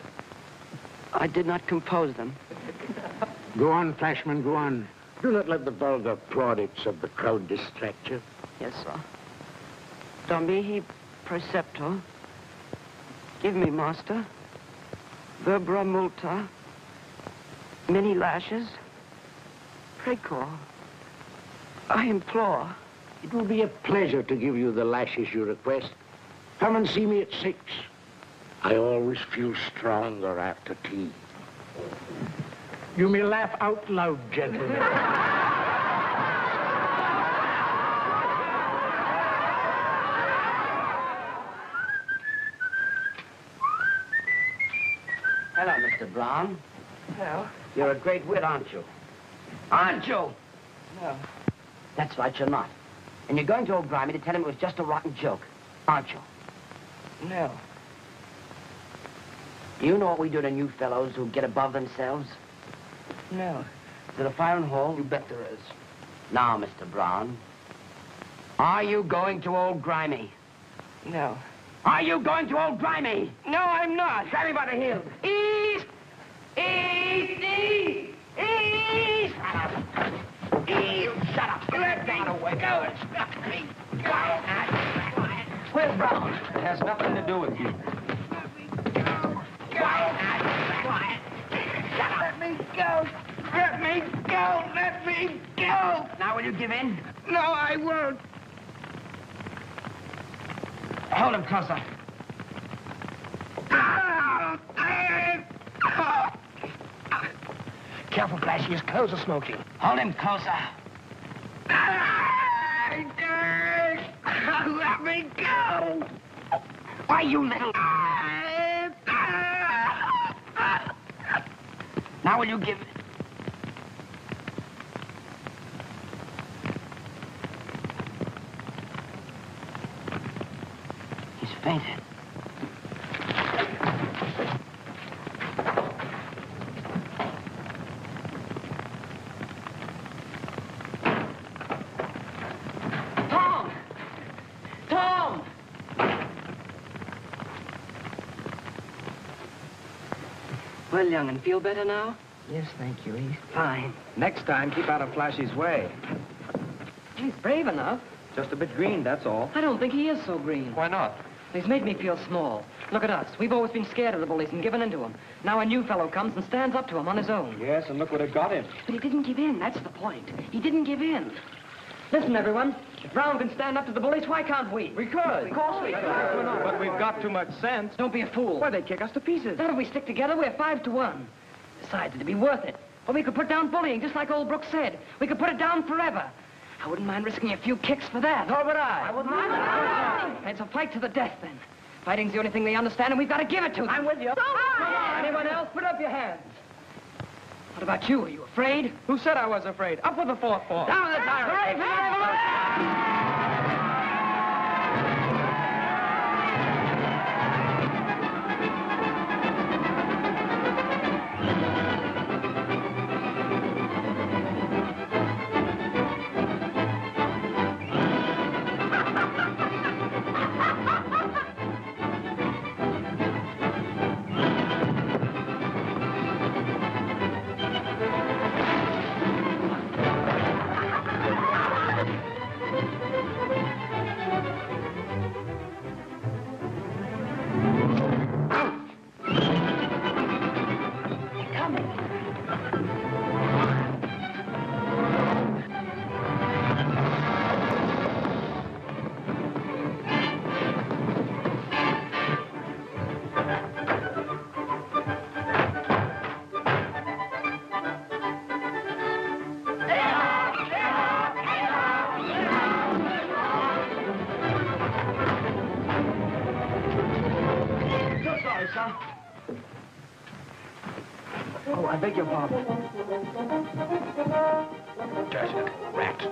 [SPEAKER 14] I did not compose them.
[SPEAKER 7] Go on, Flashman, go on. Do not let the vulgar plaudits of the crowd distract you.
[SPEAKER 14] Yes, sir. Domihi preceptor. Give me, master. Verbra multa. Many lashes. Precor. I implore.
[SPEAKER 7] It will be a pleasure to give you the lashes you request. Come and see me at 6. I always feel stronger after tea.
[SPEAKER 10] You may laugh out loud, gentlemen.
[SPEAKER 14] Hello, Mr. Brown.
[SPEAKER 9] Hello.
[SPEAKER 14] You're a great wit, aren't you? Aren't you?
[SPEAKER 9] No.
[SPEAKER 14] That's right, you're not. And you're going to old Grimy to tell him it was just a rotten joke, aren't you?
[SPEAKER 9] No.
[SPEAKER 14] You know what we do to new fellows who get above themselves?
[SPEAKER 9] No.
[SPEAKER 14] Is there a fire in the hall?
[SPEAKER 9] You bet there is.
[SPEAKER 14] Now, Mr. Brown, are you going to old Grimy?
[SPEAKER 9] No.
[SPEAKER 14] Are you going to old Grimy?
[SPEAKER 9] No, I'm not.
[SPEAKER 14] Grab me by the heels.
[SPEAKER 9] East! East! East! East!
[SPEAKER 14] East! Shut up.
[SPEAKER 9] Let me go and stop me.
[SPEAKER 14] Where's Brown?
[SPEAKER 11] It has nothing to do with you.
[SPEAKER 9] Let me go. Let me go. Let me go.
[SPEAKER 14] Now will you give in?
[SPEAKER 9] No, I won't.
[SPEAKER 14] Hold him closer.
[SPEAKER 10] Careful, Flashy. His clothes are smoking.
[SPEAKER 14] Hold him closer.
[SPEAKER 9] Let me go.
[SPEAKER 14] Why, you little... Now will you give... He's fainted. Tom! Tom! Well, young'un, feel better now?
[SPEAKER 9] Yes, thank you, East.
[SPEAKER 14] Fine.
[SPEAKER 11] Next time, keep out of Flashy's way.
[SPEAKER 4] He's brave enough.
[SPEAKER 11] Just a bit green, that's all.
[SPEAKER 4] I don't think he is so green.
[SPEAKER 11] Why not?
[SPEAKER 4] He's made me feel small. Look at us. We've always been scared of the bullies and given in to them. Now a new fellow comes and stands up to him on his own.
[SPEAKER 11] Yes, and look what it got him.
[SPEAKER 4] But he didn't give in. That's the point. He didn't give in. Listen, everyone. If Brown can stand up to the bullies, why can't we?
[SPEAKER 11] We could.
[SPEAKER 4] Of course we could.
[SPEAKER 11] But we've got too much sense.
[SPEAKER 4] Don't be a fool.
[SPEAKER 11] Why, they'd kick us to pieces.
[SPEAKER 4] Not if we stick together, we're 5-1. Besides, it'd be worth it. Or we could put down bullying, just like old Brooks said. We could put it down forever. I wouldn't mind risking a few kicks for that.
[SPEAKER 11] Nor would I.
[SPEAKER 4] I wouldn't mind. It's a fight to the death, then. Fighting's the only thing they understand, and we've got to give it to them.
[SPEAKER 12] I'm with you.
[SPEAKER 4] Anyone else? Put up your hands. What about you? Are you afraid?
[SPEAKER 11] Who said I was afraid? Up with the 4th ball.
[SPEAKER 4] Down with the tyrant. Hooray for the revolution!
[SPEAKER 11] Oh, I beg your pardon.
[SPEAKER 14] Dirty rat.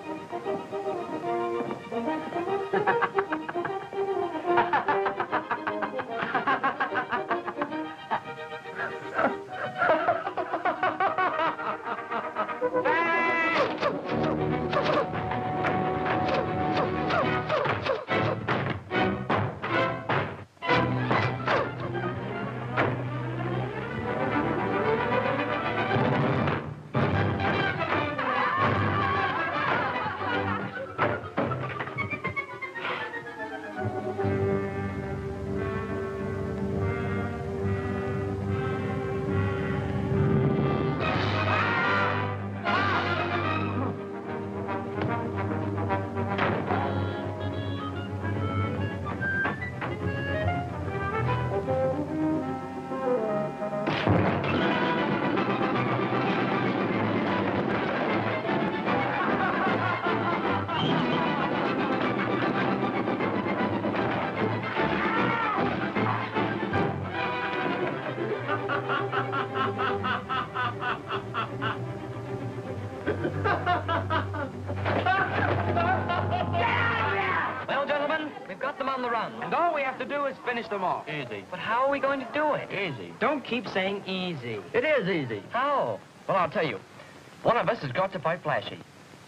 [SPEAKER 11] And all we have to do is finish them off.
[SPEAKER 14] Easy.
[SPEAKER 4] But how are we going to do it?
[SPEAKER 14] Easy.
[SPEAKER 11] Don't keep saying easy.
[SPEAKER 14] It is easy.
[SPEAKER 4] How?
[SPEAKER 14] Well, I'll tell you. One of us has got to fight Flashy.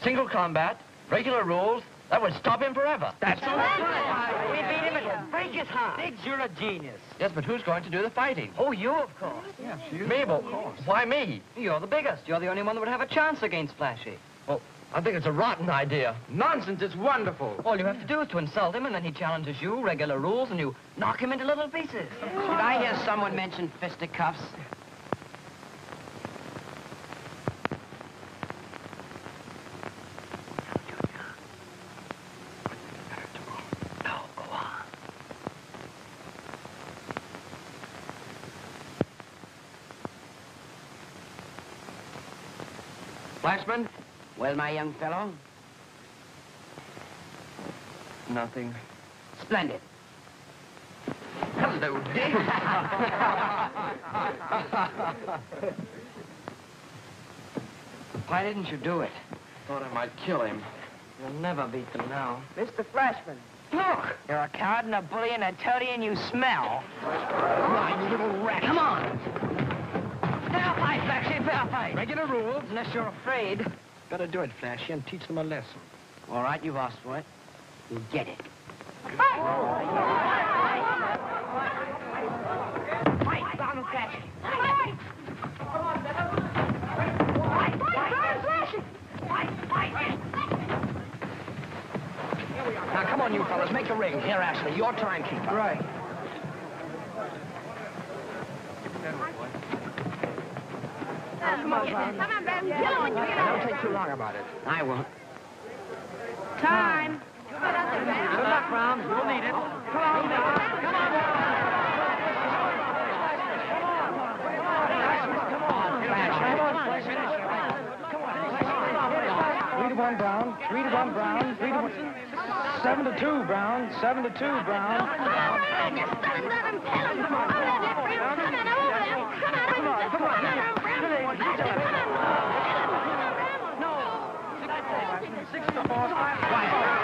[SPEAKER 14] Single combat, regular rules, that would stop him forever.
[SPEAKER 11] That's
[SPEAKER 4] right. We beat him and break his heart.
[SPEAKER 11] Biggs, you're a genius.
[SPEAKER 14] Yes, but who's going to do the fighting?
[SPEAKER 4] Oh, you, of course.
[SPEAKER 11] Yes, you.
[SPEAKER 14] Mabel, why me?
[SPEAKER 4] You're the biggest. You're the only one that would have a chance against Flashy.
[SPEAKER 14] Well, I think it's a rotten idea.
[SPEAKER 11] Nonsense, it's wonderful.
[SPEAKER 4] All you have to do is to insult him, and then he challenges you, regular rules, and you knock him into little pieces.
[SPEAKER 7] Did I hear someone mention fisticuffs?
[SPEAKER 14] No, go on.
[SPEAKER 11] Flashman?
[SPEAKER 7] Well, my young fellow?
[SPEAKER 11] Nothing.
[SPEAKER 7] Splendid.
[SPEAKER 11] Hello, Dick.
[SPEAKER 4] Why didn't you do it?
[SPEAKER 11] Thought I might kill him.
[SPEAKER 4] You'll never beat them now.
[SPEAKER 12] Mr. Flashman.
[SPEAKER 7] Look, you're a coward and a bully and a toady and you smell.
[SPEAKER 4] Right, you little rat. Come on. Fair fight, Flashy, fair fight.
[SPEAKER 11] Regular rules.
[SPEAKER 4] Unless you're afraid.
[SPEAKER 11] Better do it, Flashy, and teach them a lesson.
[SPEAKER 7] All right, you've asked for it. You get it.
[SPEAKER 12] Fight, Donald Flashy. Fight. Come on, Fight, Flashy. Fight.
[SPEAKER 11] Now, come on, you fellas, make a ring. Here, Ashley, your timekeeper.
[SPEAKER 4] Right.
[SPEAKER 12] Come on, Ben. Kill him when you get out.
[SPEAKER 11] Don't take too long about it.
[SPEAKER 7] I won't.
[SPEAKER 12] Time.
[SPEAKER 4] Good luck, Brown. You'll need it. Come on, Brown. Come on,
[SPEAKER 9] Three to one, Brown. 3 to 1, Brown. 3 to 1. 7 to 2, Brown. 7 to 2, Brown.
[SPEAKER 4] Six to 4. Come on, Brown.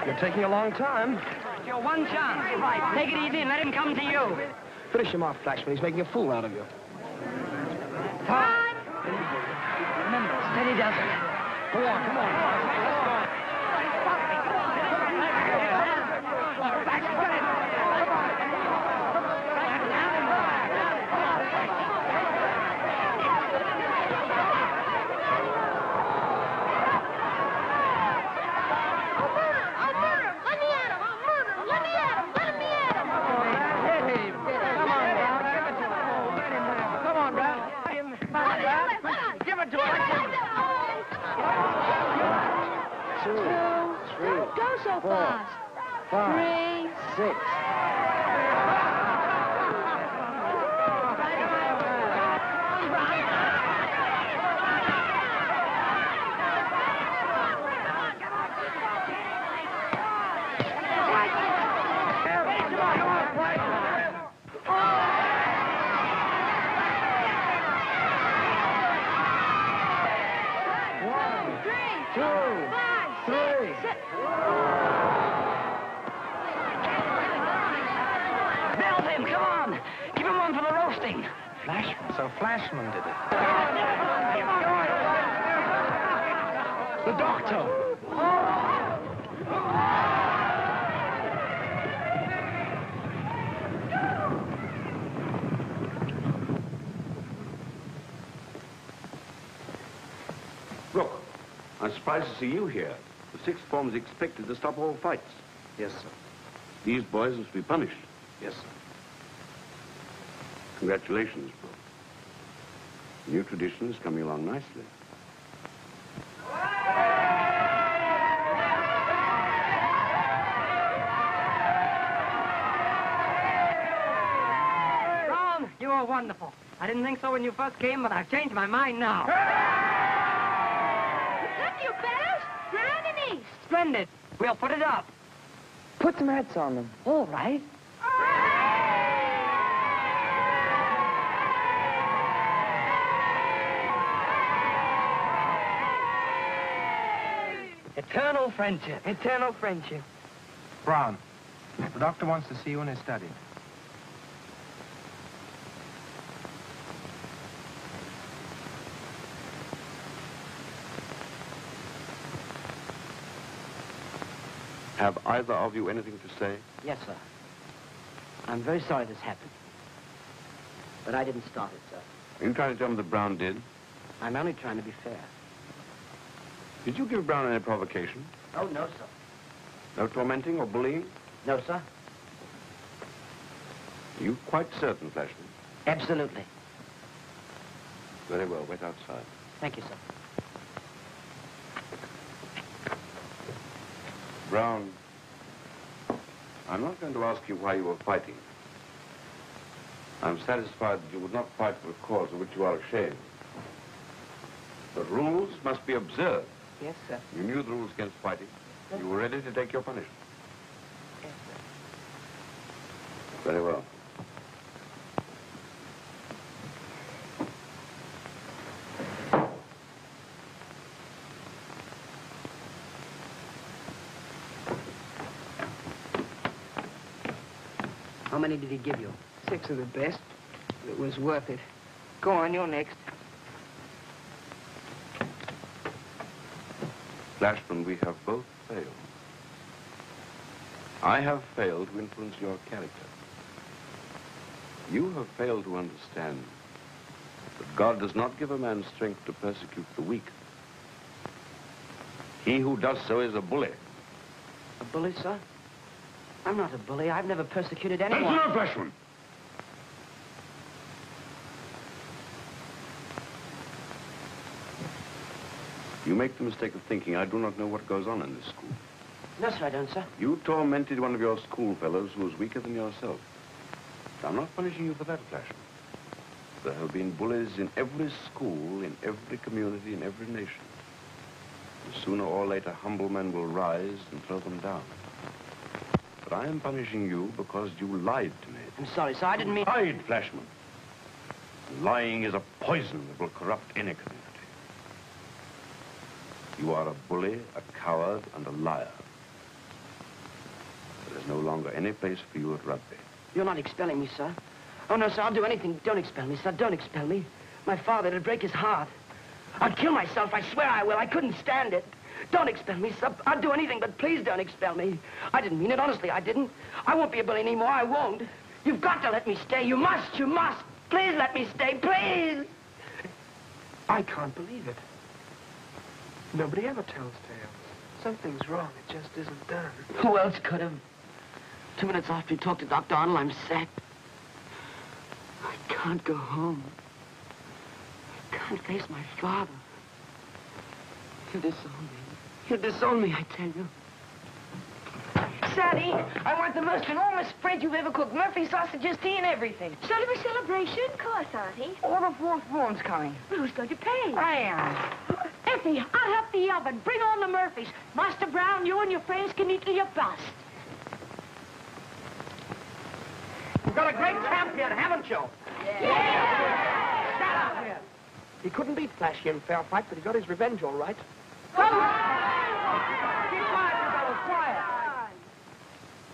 [SPEAKER 9] You're taking a long time.
[SPEAKER 4] It's your one chance. Right. Take it easy and let him come to you.
[SPEAKER 9] Finish him off, Flashman. He's making a fool out of you.
[SPEAKER 4] Time. Remember, steady does it. Go on, come on.
[SPEAKER 3] So
[SPEAKER 9] 4,
[SPEAKER 3] fast.
[SPEAKER 9] 5, 6.
[SPEAKER 4] Flashman.
[SPEAKER 9] So Flashman did it.
[SPEAKER 4] The doctor.
[SPEAKER 5] Look, I'm surprised to see you here. The sixth form is expected to stop all fights.
[SPEAKER 9] Yes, sir.
[SPEAKER 5] These boys must be punished.
[SPEAKER 9] Yes, sir.
[SPEAKER 5] Congratulations, bro. The new tradition is coming along nicely.
[SPEAKER 4] Brown, you are wonderful. I didn't think so when you first came, but I've changed my mind now.
[SPEAKER 3] Couldn't you better? Brown and East.
[SPEAKER 4] Splendid. We'll put it up.
[SPEAKER 6] Put some hats on them.
[SPEAKER 4] All right. Eternal friendship.
[SPEAKER 6] Eternal friendship.
[SPEAKER 9] Brown, the doctor wants to see you in his study.
[SPEAKER 5] Have either of you anything to say?
[SPEAKER 14] Yes, sir. I'm very sorry this happened. But I didn't start it, sir.
[SPEAKER 5] Are you trying to tell me that Brown did?
[SPEAKER 14] I'm only trying to be fair.
[SPEAKER 5] Did you give Brown any provocation?
[SPEAKER 14] Oh, no, sir.
[SPEAKER 5] No tormenting or bullying?
[SPEAKER 14] No, sir.
[SPEAKER 5] Are you quite certain, Flashman?
[SPEAKER 14] Absolutely.
[SPEAKER 5] Very well, wait outside.
[SPEAKER 14] Thank you, sir.
[SPEAKER 5] Brown, I'm not going to ask you why you were fighting. I'm satisfied that you would not fight for a cause of which you are ashamed. The rules must be observed.
[SPEAKER 6] Yes, sir.
[SPEAKER 5] You knew the rules against fighting. You were ready to take your punishment.
[SPEAKER 6] Yes, sir.
[SPEAKER 5] Very well.
[SPEAKER 14] How many did he give you?
[SPEAKER 6] 6 of the best. It was worth it. Go on, you're next.
[SPEAKER 5] Flashman, we have both failed. I have failed to influence your character. You have failed to understand that God does not give a man strength to persecute the weak. He who does so is a bully.
[SPEAKER 14] A bully, sir? I'm not a bully. I've never persecuted anyone.
[SPEAKER 5] That's not Flashman. You make the mistake of thinking I do not know what goes on in this school.
[SPEAKER 14] No, sir, I don't, sir.
[SPEAKER 5] You tormented one of your schoolfellows who was weaker than yourself. I'm not punishing you for that, Flashman. There have been bullies in every school, in every community, in every nation. And sooner or later, humble men will rise and throw them down. But I am punishing you because you lied to me.
[SPEAKER 14] I'm sorry, sir. I didn't mean...
[SPEAKER 5] Lied, Flashman. Lying is a poison that will corrupt any community. You are a bully, a coward, and a liar. There is no longer any place for you at Rugby.
[SPEAKER 14] You're not expelling me, sir. Oh, no, sir, I'll do anything. Don't expel me, sir. Don't expel me. My father, it'd break his heart. I'd kill myself. I swear I will. I couldn't stand it. Don't expel me, sir. I'd do anything, but please don't expel me. I didn't mean it. Honestly, I didn't. I won't be a bully anymore. I won't. You've got to let me stay. You must. You must. Please let me stay. Please.
[SPEAKER 9] I can't believe it. Nobody ever tells tales. Something's wrong. It just isn't done.
[SPEAKER 14] Who else could have? 2 minutes after he talked to Dr. Arnold, I'm sacked. I can't go home. I can't face my father. He'll disown me. He'll disown me, I tell you.
[SPEAKER 16] Sally, I want the most enormous spread you've ever cooked. Murphy sausages, tea, and everything.
[SPEAKER 3] Shall there be celebration? Of course, Auntie.
[SPEAKER 16] All the fourth form's coming.
[SPEAKER 3] Well, who's going to pay?
[SPEAKER 16] I am.
[SPEAKER 12] Effie, I'll have the oven. Bring on the Murphys. Master Brown, you and your friends can eat till you bust.
[SPEAKER 14] You've got a great champion, haven't you?
[SPEAKER 16] Yeah.
[SPEAKER 14] Stand up here.
[SPEAKER 9] He couldn't beat Flashy in fair fight, but he got his revenge all right.
[SPEAKER 14] Come on! Keep quiet, you fellows, quiet.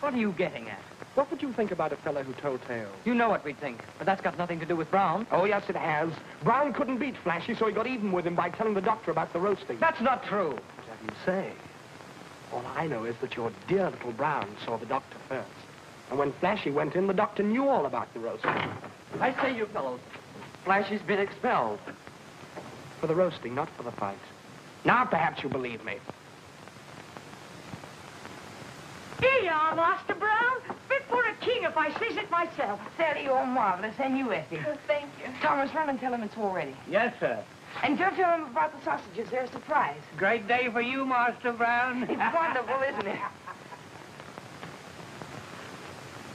[SPEAKER 11] What are you getting at?
[SPEAKER 9] What would you think about a fellow who told tales?
[SPEAKER 11] You know what we'd think, but that's got nothing to do with Brown.
[SPEAKER 9] Oh, yes, it has. Brown couldn't beat Flashy, so he got even with him by telling the doctor about the roasting.
[SPEAKER 11] That's not true.
[SPEAKER 9] Whatever you say. All I know is that your dear little Brown saw the doctor first. And when Flashy went in, the doctor knew all about the roasting.
[SPEAKER 11] I say, you fellows, Flashy's been expelled.
[SPEAKER 9] For the roasting, not for the fight. Now perhaps you believe me.
[SPEAKER 12] Here you are, Master Brown. Fit for a king if I says it myself.
[SPEAKER 16] Sally, you're marvelous, and you, Effie.
[SPEAKER 3] Thank you.
[SPEAKER 16] Thomas, run and tell him it's all ready.
[SPEAKER 11] Yes, sir.
[SPEAKER 16] And don't tell him about the sausages. They're a surprise.
[SPEAKER 11] Great day for you, Master Brown.
[SPEAKER 16] It's wonderful, isn't it?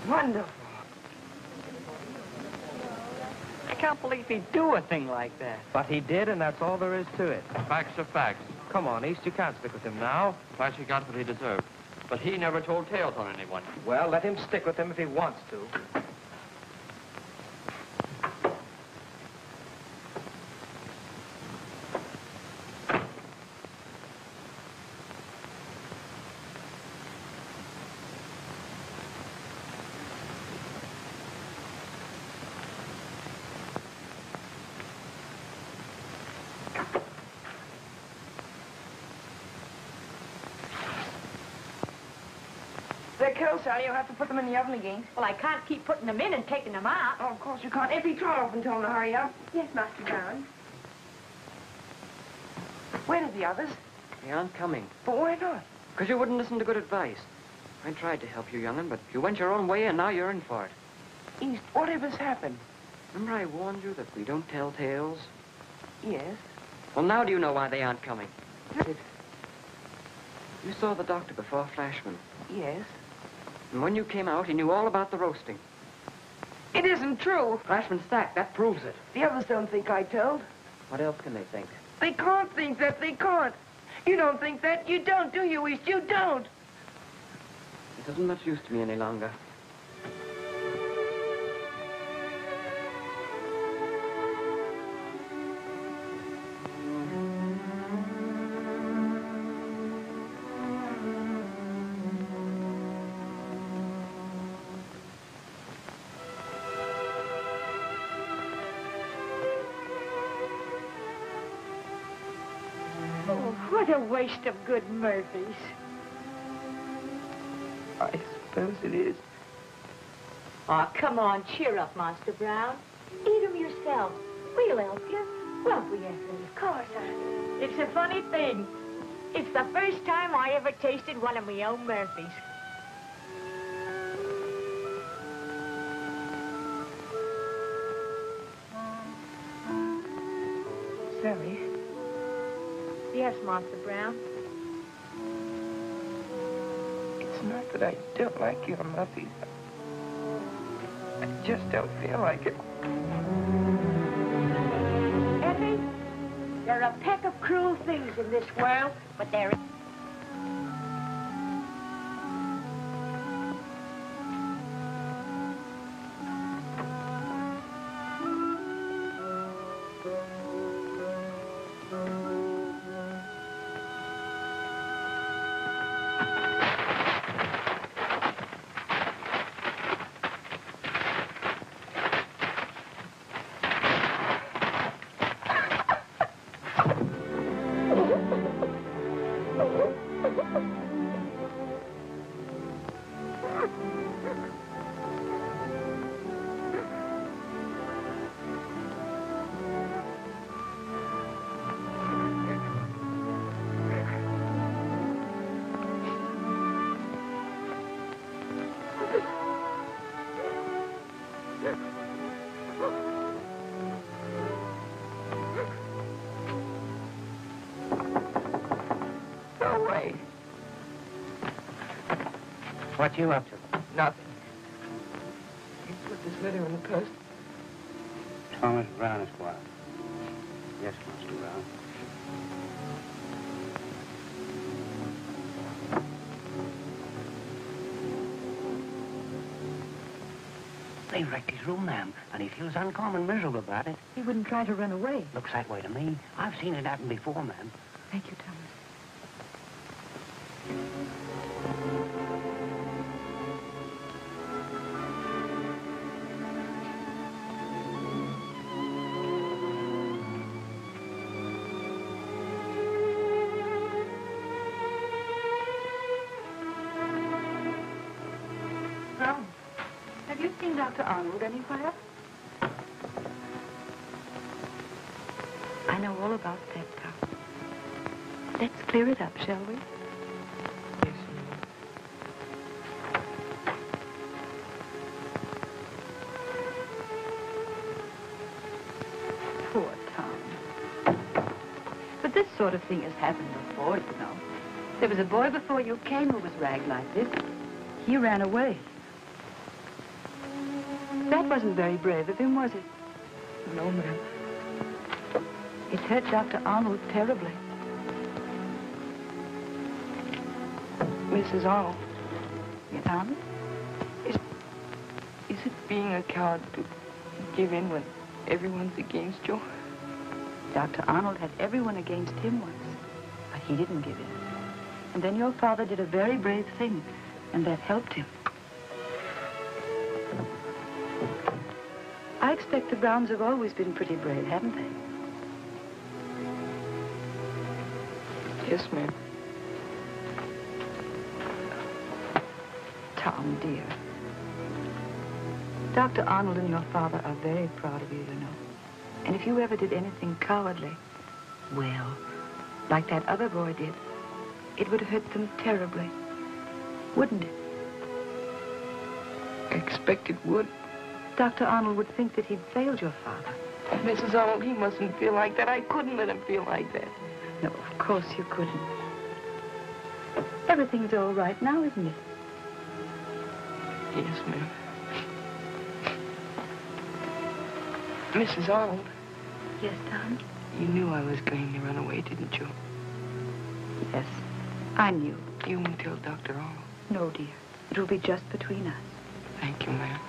[SPEAKER 16] Wonderful.
[SPEAKER 11] I can't believe he'd do a thing like that. But he did, and that's all there is to it.
[SPEAKER 15] Facts are facts.
[SPEAKER 11] Come on, East, you can't stick with him now.
[SPEAKER 15] Flashy got what he deserved. But he never told tales on anyone.
[SPEAKER 9] Well, let him stick with him if he wants to.
[SPEAKER 16] They're cold, Sally. You'll have to put them in the oven again.
[SPEAKER 12] Well, I can't keep putting them in and taking them out.
[SPEAKER 16] Oh, of course you can't. Effie, try off and tell them to hurry up.
[SPEAKER 3] Yes, Master Brown.
[SPEAKER 16] Where are the others?
[SPEAKER 11] They aren't coming.
[SPEAKER 16] But why not?
[SPEAKER 11] Because you wouldn't listen to good advice. I tried to help you, young'un, but you went your own way, and now you're in for it.
[SPEAKER 16] East, whatever's happened?
[SPEAKER 11] Remember I warned you that we don't tell tales?
[SPEAKER 16] Yes.
[SPEAKER 11] Well, now do you know why they aren't coming?
[SPEAKER 16] Did?
[SPEAKER 11] You saw the doctor before Flashman.
[SPEAKER 16] Yes.
[SPEAKER 11] And when you came out, he knew all about the roasting.
[SPEAKER 16] It isn't true.
[SPEAKER 11] Flashman's stack, that proves it.
[SPEAKER 16] The others don't think I told.
[SPEAKER 11] What else can they think?
[SPEAKER 16] They can't think that. They can't. You don't think that. You don't, do you, East? You don't.
[SPEAKER 11] It isn't much use to me any longer.
[SPEAKER 12] Oh, what a waste of good Murphys.
[SPEAKER 9] I
[SPEAKER 16] suppose it is.
[SPEAKER 12] Oh, come on, cheer up, Master Brown. Eat 'em yourself. We'll help you. Won't we, Ethel?
[SPEAKER 3] Of course, Aunt.
[SPEAKER 12] It's a funny thing. It's the first time I ever tasted one of my own Murphys.
[SPEAKER 16] Sally?
[SPEAKER 12] Yes, Master Brown.
[SPEAKER 16] It's not that I don't like your Murphys. I just don't feel like it.
[SPEAKER 12] Effie, there are a peck of cruel things in this world, but there is...
[SPEAKER 14] What you up to?
[SPEAKER 16] Nothing. You put this letter in the post.
[SPEAKER 14] Thomas Brown, Esquire. Yes, Master Brown. They wrecked his room, ma'am, and he feels uncommon miserable about it.
[SPEAKER 4] He wouldn't try to run away.
[SPEAKER 14] Looks that way to me. I've seen it happen before, ma'am.
[SPEAKER 4] Thank you, Thomas. Brown, have you seen Dr. Arnold anywhere? I know all about that, Tom. Let's clear it up, shall we?
[SPEAKER 16] Yes, ma'am.
[SPEAKER 4] Poor Tom. But this sort of thing has happened before, you know. There was a boy before you came who was ragged like this. He ran away. That wasn't very brave of him, was it?
[SPEAKER 16] No, ma'am.
[SPEAKER 4] It hurt Dr. Arnold terribly.
[SPEAKER 16] Mrs. Arnold,
[SPEAKER 4] Yes, Arnold?
[SPEAKER 16] is it being a coward to give in when everyone's against you?
[SPEAKER 4] Dr. Arnold had everyone against him once, but he didn't give in. And then your father did a very brave thing, and that helped him. I expect the Browns have always been pretty brave, haven't they?
[SPEAKER 16] Yes, ma'am.
[SPEAKER 4] Tom, dear. Dr. Arnold and your father are very proud of you, you know. And if you ever did anything cowardly, well, like that other boy did, it would hurt them terribly, wouldn't it?
[SPEAKER 16] I expect it would.
[SPEAKER 4] Dr. Arnold would think that he'd failed your father.
[SPEAKER 16] Mrs. Arnold, he mustn't feel like that. I couldn't let him feel like that.
[SPEAKER 4] No, of course you couldn't. Everything's all right now, isn't it?
[SPEAKER 16] Yes, ma'am. Mrs. Arnold.
[SPEAKER 4] Yes, Tom?
[SPEAKER 16] You knew I was going to run away, didn't you?
[SPEAKER 4] Yes, I knew.
[SPEAKER 16] You won't tell Dr. Arnold.
[SPEAKER 4] No, dear. It will be just between us.
[SPEAKER 16] Thank you, ma'am.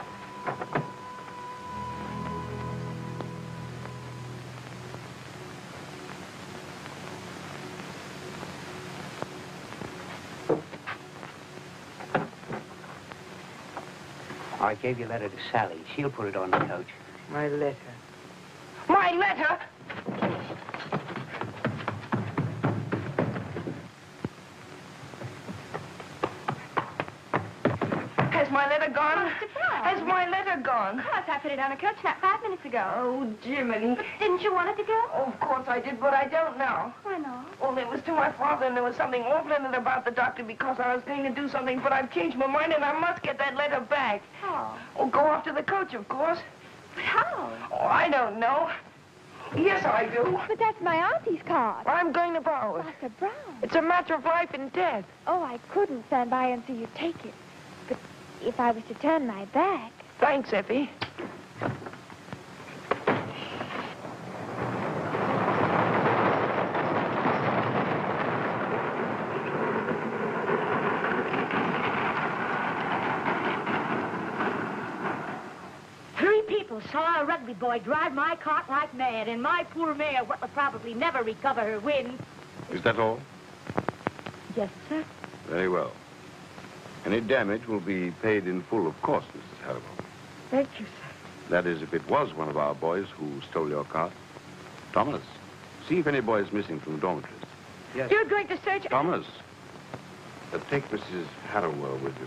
[SPEAKER 14] I gave your letter to Sally. She'll put it on the coach.
[SPEAKER 16] My letter. My letter! my letter gone?
[SPEAKER 3] Mr. Brown.
[SPEAKER 16] Has my letter gone?
[SPEAKER 3] Of course, I put it on a coach not 5 minutes ago.
[SPEAKER 16] Oh, Jiminy.
[SPEAKER 3] But didn't you want it to go?
[SPEAKER 16] Oh, of course I did, but I don't now.
[SPEAKER 3] Why not?
[SPEAKER 16] Well, it was to my father, and there was something awful in it about the doctor because I was going to do something, but I've changed my mind, and I must get that letter back.
[SPEAKER 3] How?
[SPEAKER 16] Oh, go off to the coach, of course.
[SPEAKER 3] But how?
[SPEAKER 16] Oh, I don't know. Yes, I do.
[SPEAKER 3] But that's my auntie's card.
[SPEAKER 16] I'm going to borrow it.
[SPEAKER 3] Dr. Brown.
[SPEAKER 16] It's a matter of life and death.
[SPEAKER 3] Oh, I couldn't stand by and see you take it. But if I was to turn my back...
[SPEAKER 16] Thanks, Effie.
[SPEAKER 12] Saw a rugby boy drive my cart like mad, and my poor mare, what will probably never recover her wind.
[SPEAKER 5] Is that all?
[SPEAKER 12] Yes, sir.
[SPEAKER 5] Very well. Any damage will be paid in full, of course, Mrs. Hardwicke.
[SPEAKER 12] Thank you, sir.
[SPEAKER 5] That is, if it was one of our boys who stole your cart. Thomas, see if any boy is missing from the dormitories.
[SPEAKER 12] Yes. You're going to search...
[SPEAKER 5] Thomas, take Mrs. Hardwicke with you.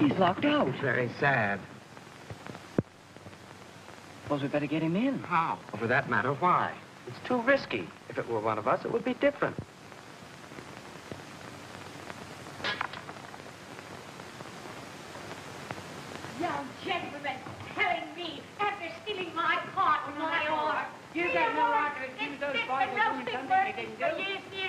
[SPEAKER 14] He's locked out.
[SPEAKER 11] Very sad.
[SPEAKER 14] Suppose we better get him in.
[SPEAKER 11] How? Or for that matter, why? It's too risky. If it were one of us, it would be different.
[SPEAKER 12] Young gentleman telling me, after stealing my cart and my oar,
[SPEAKER 14] You got no right to accuse those boys of doing something they didn't do.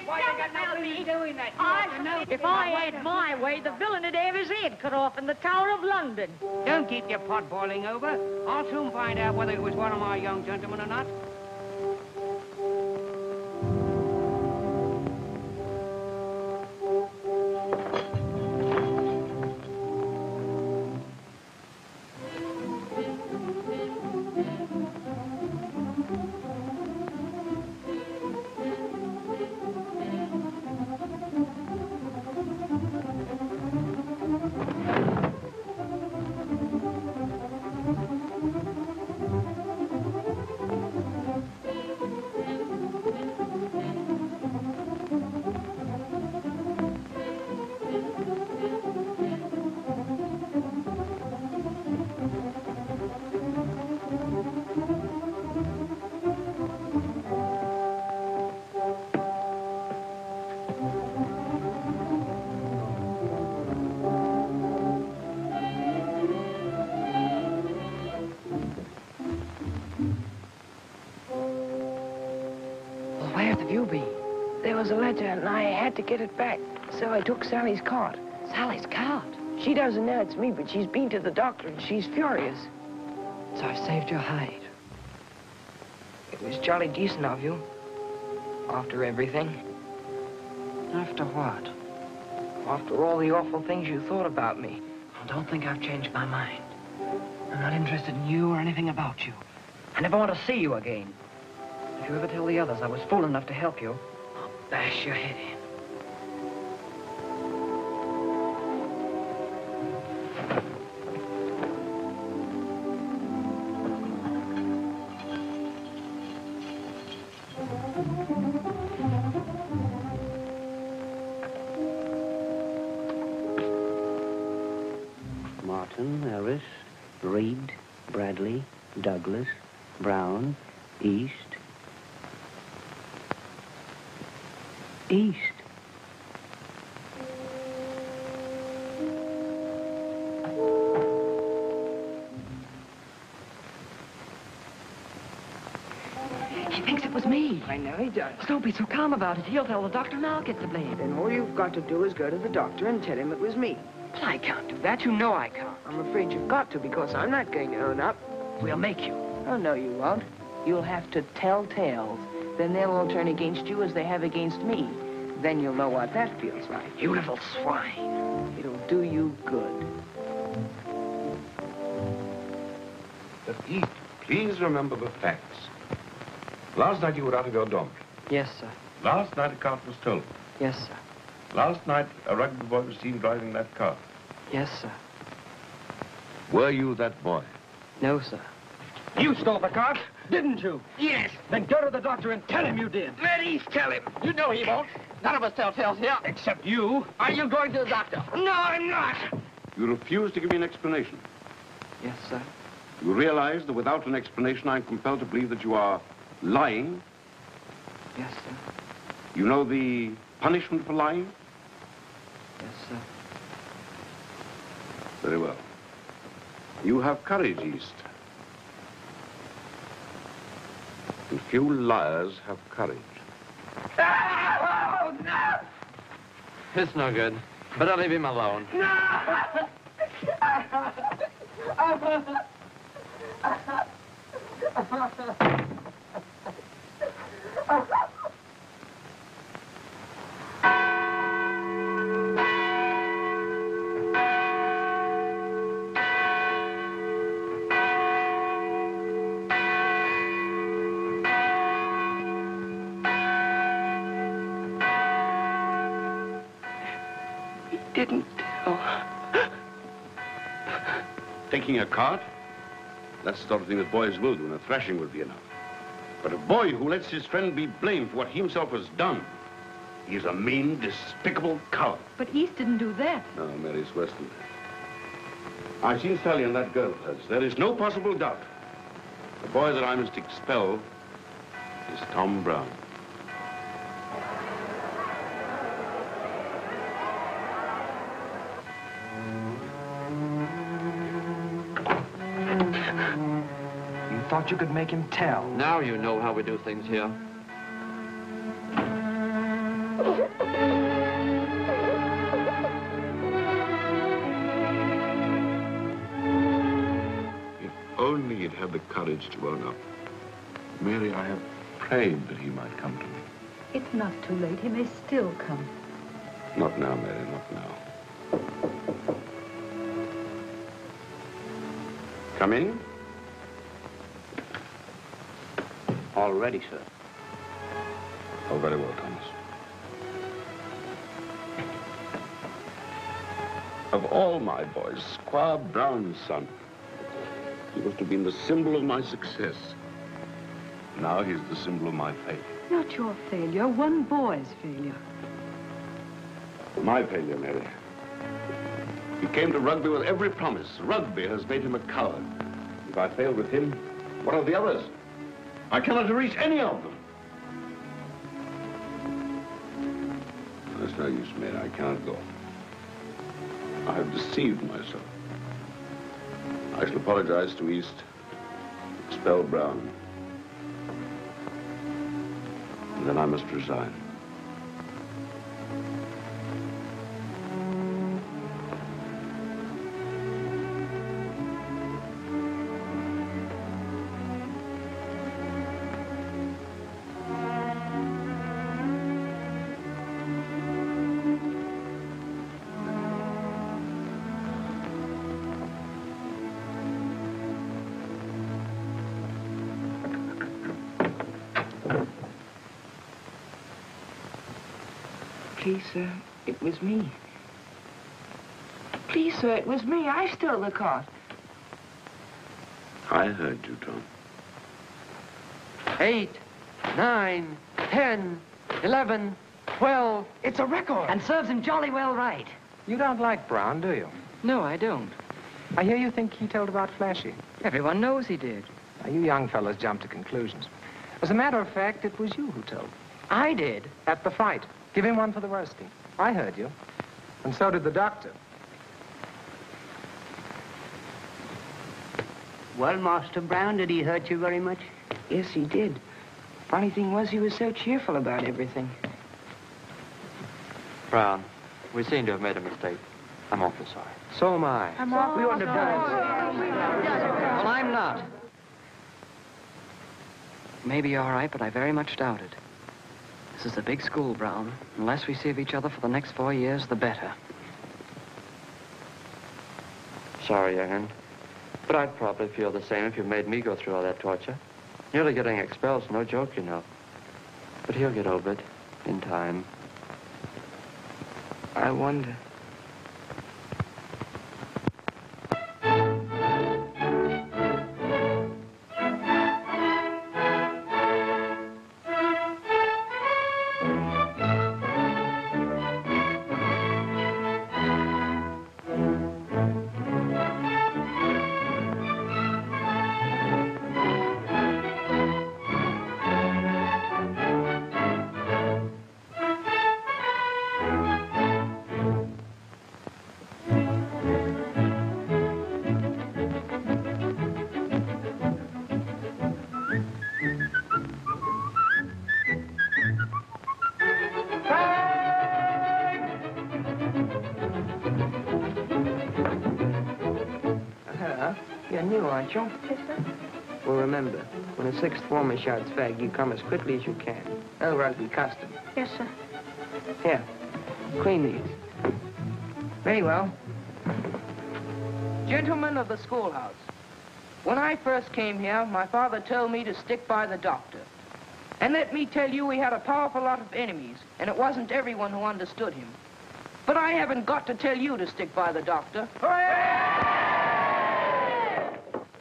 [SPEAKER 14] Why, they got no business doing that. You ought to know.
[SPEAKER 12] If I had my way, the villain would have his head cut off in the Tower of London.
[SPEAKER 14] Don't keep your pot boiling over. I'll soon find out whether it was one of my young gentlemen or not.
[SPEAKER 16] There was a letter, and I had to get it back. So I took Sally's cart.
[SPEAKER 4] Sally's cart?
[SPEAKER 16] She doesn't know it's me, but she's been to the doctor, and she's furious.
[SPEAKER 4] So I've saved your hide.
[SPEAKER 16] It was jolly decent of you. After everything.
[SPEAKER 4] After what?
[SPEAKER 16] After all the awful things you thought about me.
[SPEAKER 4] Well, don't think I've changed my mind. I'm not interested in you or anything about you. I never want to see you again. If you ever tell the others I was fool enough to help you, I'll bash your head in.
[SPEAKER 17] Martin, Harris, Reed, Bradley, Douglas, Brown, East. East.
[SPEAKER 4] He thinks it was me.
[SPEAKER 16] I know he does.
[SPEAKER 4] Don't be so calm about it. He'll tell the doctor and I'll get the blame.
[SPEAKER 16] Then all you've got to do is go to the doctor and tell him it was me.
[SPEAKER 4] Well, I can't do that. You know I can't.
[SPEAKER 16] I'm afraid you've got to, because I'm not going to own up.
[SPEAKER 4] We'll make you.
[SPEAKER 16] Oh, no, you won't. You'll have to tell tales. Then they'll all turn against you as they have against me. Then you'll know what that feels like.
[SPEAKER 4] You little swine.
[SPEAKER 16] It'll do you good.
[SPEAKER 5] But Pete, please remember the facts. Last night you were out of your dormitory.
[SPEAKER 4] Yes, sir.
[SPEAKER 5] Last night a cart was stolen.
[SPEAKER 4] Yes, sir.
[SPEAKER 5] Last night, a rugby boy was seen driving that car.
[SPEAKER 6] Yes, sir.
[SPEAKER 5] Were you that boy?
[SPEAKER 6] No, sir.
[SPEAKER 8] You stole the car, didn't you?
[SPEAKER 7] Yes.
[SPEAKER 8] Then go to the doctor and tell him you did.
[SPEAKER 7] Let East tell him. You know he won't. None of us tell tales here.
[SPEAKER 8] Except you.
[SPEAKER 7] Are you going to the doctor? No, I'm not.
[SPEAKER 5] You refuse to give me an explanation.
[SPEAKER 6] Yes, sir.
[SPEAKER 5] You realize that without an explanation, I'm compelled to believe that you are lying?
[SPEAKER 6] Yes, sir.
[SPEAKER 5] You know the punishment for lying?
[SPEAKER 6] Yes, sir.
[SPEAKER 5] Very well. You have courage, East. And few liars have courage.
[SPEAKER 7] Oh, no!
[SPEAKER 6] It's no good. Better leave him alone.
[SPEAKER 7] No!
[SPEAKER 1] Didn't tell.
[SPEAKER 5] Taking a cart? That's the sort of thing that boys will do, and a thrashing would be enough. But a boy who lets his friend be blamed for what he himself has done, he's a mean, despicable coward.
[SPEAKER 4] But East didn't do that.
[SPEAKER 5] No, Mary, it's worse than that. I've seen Sally and that girl of hers. There is no possible doubt. The boy that I must expel is Tom Brown.
[SPEAKER 8] Thought you could make him tell.
[SPEAKER 6] Now you know how we do things here.
[SPEAKER 5] If only he'd had the courage to own up. Mary, I have prayed that he might come to me.
[SPEAKER 4] It's not too late. He may still come.
[SPEAKER 5] Not now, Mary, not now. Come in.
[SPEAKER 17] All ready, sir.
[SPEAKER 5] Oh, very well, Thomas. Of all my boys, Squire Brown's son, he must have been the symbol of my success. Now he's the symbol of my failure.
[SPEAKER 4] Not your failure, one boy's failure.
[SPEAKER 5] My failure, Mary. He came to Rugby with every promise. Rugby has made him a coward. If I fail with him, what of the others? I cannot reach any of them. There's no use, Mary. I cannot go. I have deceived myself. I shall apologize to East, expel Brown, and then I must resign.
[SPEAKER 16] Please, sir, it was me. Please, sir, it was me. I stole the cart.
[SPEAKER 5] I heard you, Tom.
[SPEAKER 6] 8, 9, 10, 11, 12.
[SPEAKER 16] It's a record.
[SPEAKER 14] And serves him jolly well right.
[SPEAKER 11] You don't like Brown, do you?
[SPEAKER 6] No, I don't.
[SPEAKER 11] I hear you think he told about Flashy.
[SPEAKER 6] Everyone knows he did.
[SPEAKER 11] Now, you young fellas jump to conclusions. As a matter of fact, it was you who told.
[SPEAKER 6] I did.
[SPEAKER 11] At the fight. Give him one for the roasting. I heard you. And so did the doctor.
[SPEAKER 17] Well, Master Brown, did he hurt you very much?
[SPEAKER 16] Yes, he did. Funny thing was, he was so cheerful about everything.
[SPEAKER 6] Brown, we seem to have made a mistake. I'm awfully sorry.
[SPEAKER 11] So am I.
[SPEAKER 16] We wouldn't have done it.
[SPEAKER 6] Well, I'm not. Maybe you're all right, but I very much doubt it. This is a big school, Brown. The less we see of each other for the next 4 years, the better. Sorry, Aaron. But I'd probably feel the same if you made me go through all that torture. Nearly getting expelled's no joke, you know. But he'll get over it in time.
[SPEAKER 1] I wonder.
[SPEAKER 13] You're new, aren't you?
[SPEAKER 18] Yes, sir.
[SPEAKER 13] Well, remember, when a sixth former shouts fag, you come as quickly as you can. No rugby custom.
[SPEAKER 18] Yes, sir.
[SPEAKER 13] Here, clean these. Very well. Gentlemen of the schoolhouse, when I first came here, my father told me to stick by the doctor. And let me tell you, he had a powerful lot of enemies, and it wasn't everyone who understood him. But I haven't got to tell you to stick by the doctor.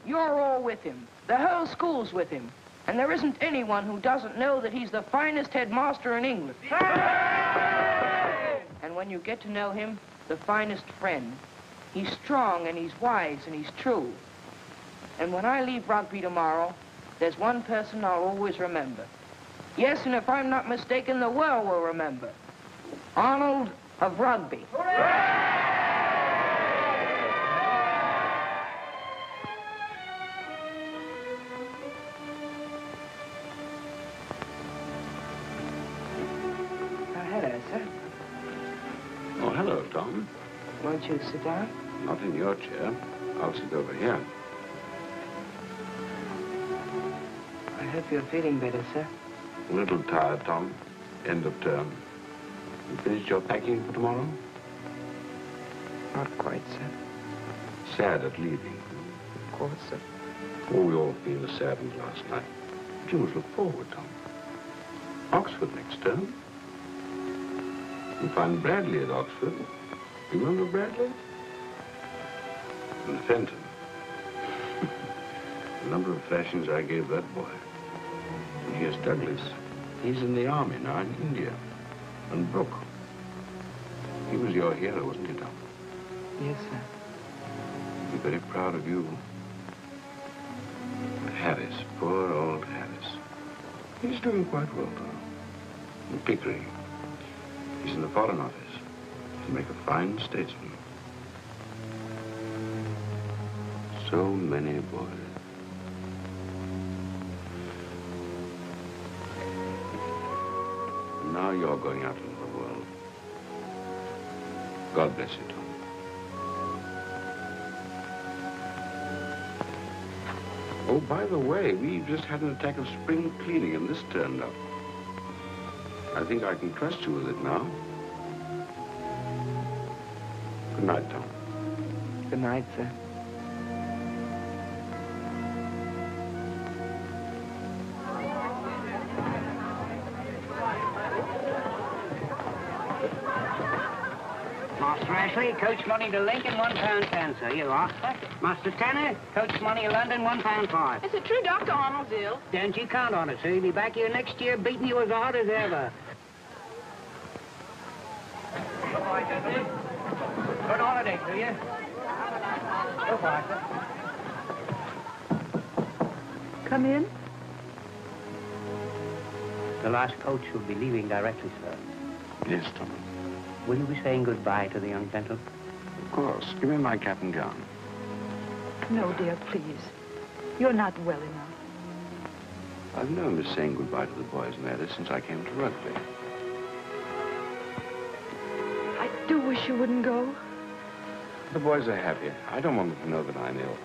[SPEAKER 13] You're all with him. The whole school's with him. And there isn't anyone who doesn't know that he's the finest headmaster in England. And when you get to know him, the finest friend. He's strong and he's wise and he's true. And when I leave Rugby tomorrow, there's one person I'll always remember. Yes, and if I'm not mistaken, the world will remember. Arnold of Rugby. Hello, sir.
[SPEAKER 5] Oh, hello, Tom.
[SPEAKER 13] Won't you sit down?
[SPEAKER 5] Not in your chair. I'll sit over here.
[SPEAKER 13] I hope you're feeling better, sir.
[SPEAKER 5] A little tired, Tom. End of term. You finished your packing for tomorrow?
[SPEAKER 13] Not quite, sir.
[SPEAKER 5] Sad at leaving.
[SPEAKER 13] Of course, sir.
[SPEAKER 5] Oh, we all feel as saddened last night. But you must look forward, Tom. Oxford next term. You find Bradley at Oxford. You remember Bradley? And Fenton. The number of thrashings I gave that boy. And here's Douglas. He's in the army now in India. And Brooke. He was your hero, wasn't he, Tom?
[SPEAKER 13] Yes, sir.
[SPEAKER 5] I'm very proud of you. And Harris, poor old Harris. He's doing quite well, though. And Pickering. He's in the Foreign Office. He'll make a fine statesman. So many boys. And now you're going out into the world. God bless you, Tom. Oh, by the way, we've just had an attack of spring cleaning, and this turned up. I think I can trust you with it now. Good night, Tom.
[SPEAKER 13] Good night, sir.
[SPEAKER 17] Master Ashley, Coach money to Lincoln, £1.10, sir. You are. Master Tanner, Coach money to London, £1.5.
[SPEAKER 18] Is it true Dr. Arnold's ill?
[SPEAKER 17] Don't you count on it, sir. He'll be back here next year beating you as hard as ever.
[SPEAKER 14] Good holiday to you. Go far, sir.
[SPEAKER 4] Come in.
[SPEAKER 17] The last coach will be leaving directly, sir.
[SPEAKER 5] Yes, Tom.
[SPEAKER 17] Will you be saying goodbye to the young gentleman?
[SPEAKER 5] Of course. Give me my cap and gown.
[SPEAKER 4] No, dear, please. You're not well enough.
[SPEAKER 5] I've known of saying goodbye to the boys and that since I came to Rugby.
[SPEAKER 4] I do wish you wouldn't go.
[SPEAKER 5] The boys are happy. I don't want them to know that I'm ill.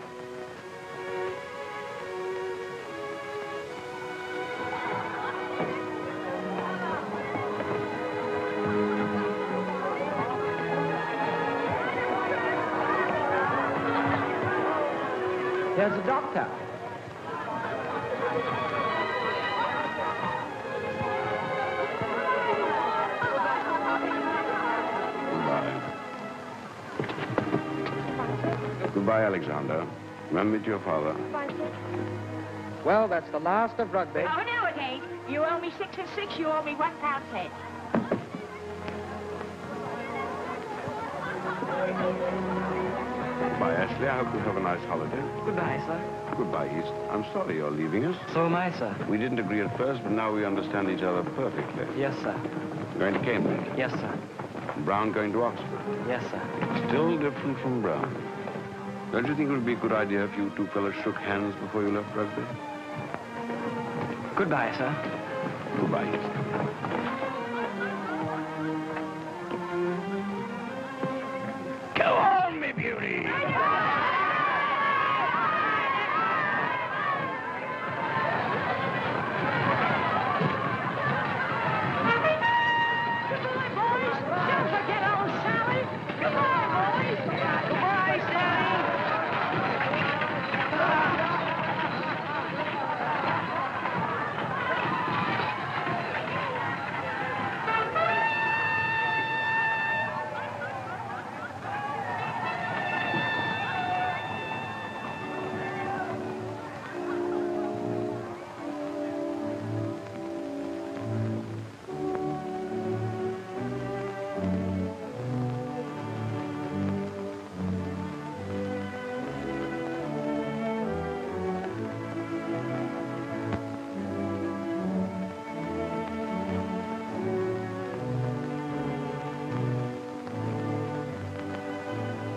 [SPEAKER 14] There's a doctor.
[SPEAKER 5] Goodbye, Alexander. Remember me to your father.
[SPEAKER 3] Bye, sir.
[SPEAKER 6] Well, that's the last of rugby.
[SPEAKER 12] Oh, no, it ain't. You owe me 6 and 6. You owe me £1.10.
[SPEAKER 5] Goodbye, Ashley. I hope you have a nice holiday.
[SPEAKER 11] Goodbye, sir.
[SPEAKER 5] Goodbye, East. I'm sorry you're leaving us.
[SPEAKER 11] So am I, sir.
[SPEAKER 5] We didn't agree at first, but now we understand each other perfectly.
[SPEAKER 11] Yes, sir.
[SPEAKER 5] Going to Cambridge?
[SPEAKER 11] Yes, sir.
[SPEAKER 5] Brown going to Oxford?
[SPEAKER 11] Yes, sir.
[SPEAKER 5] Still different from Brown. Don't you think it would be a good idea if you two fellows shook hands before you left rugby?
[SPEAKER 11] Goodbye, sir.
[SPEAKER 5] Goodbye, East.
[SPEAKER 2] Go on, me beauty!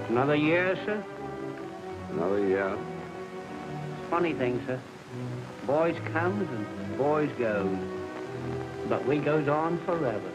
[SPEAKER 17] Another year, sir?
[SPEAKER 5] Another year.
[SPEAKER 17] Funny thing, sir. Boys comes and boys goes. But we goes on forever.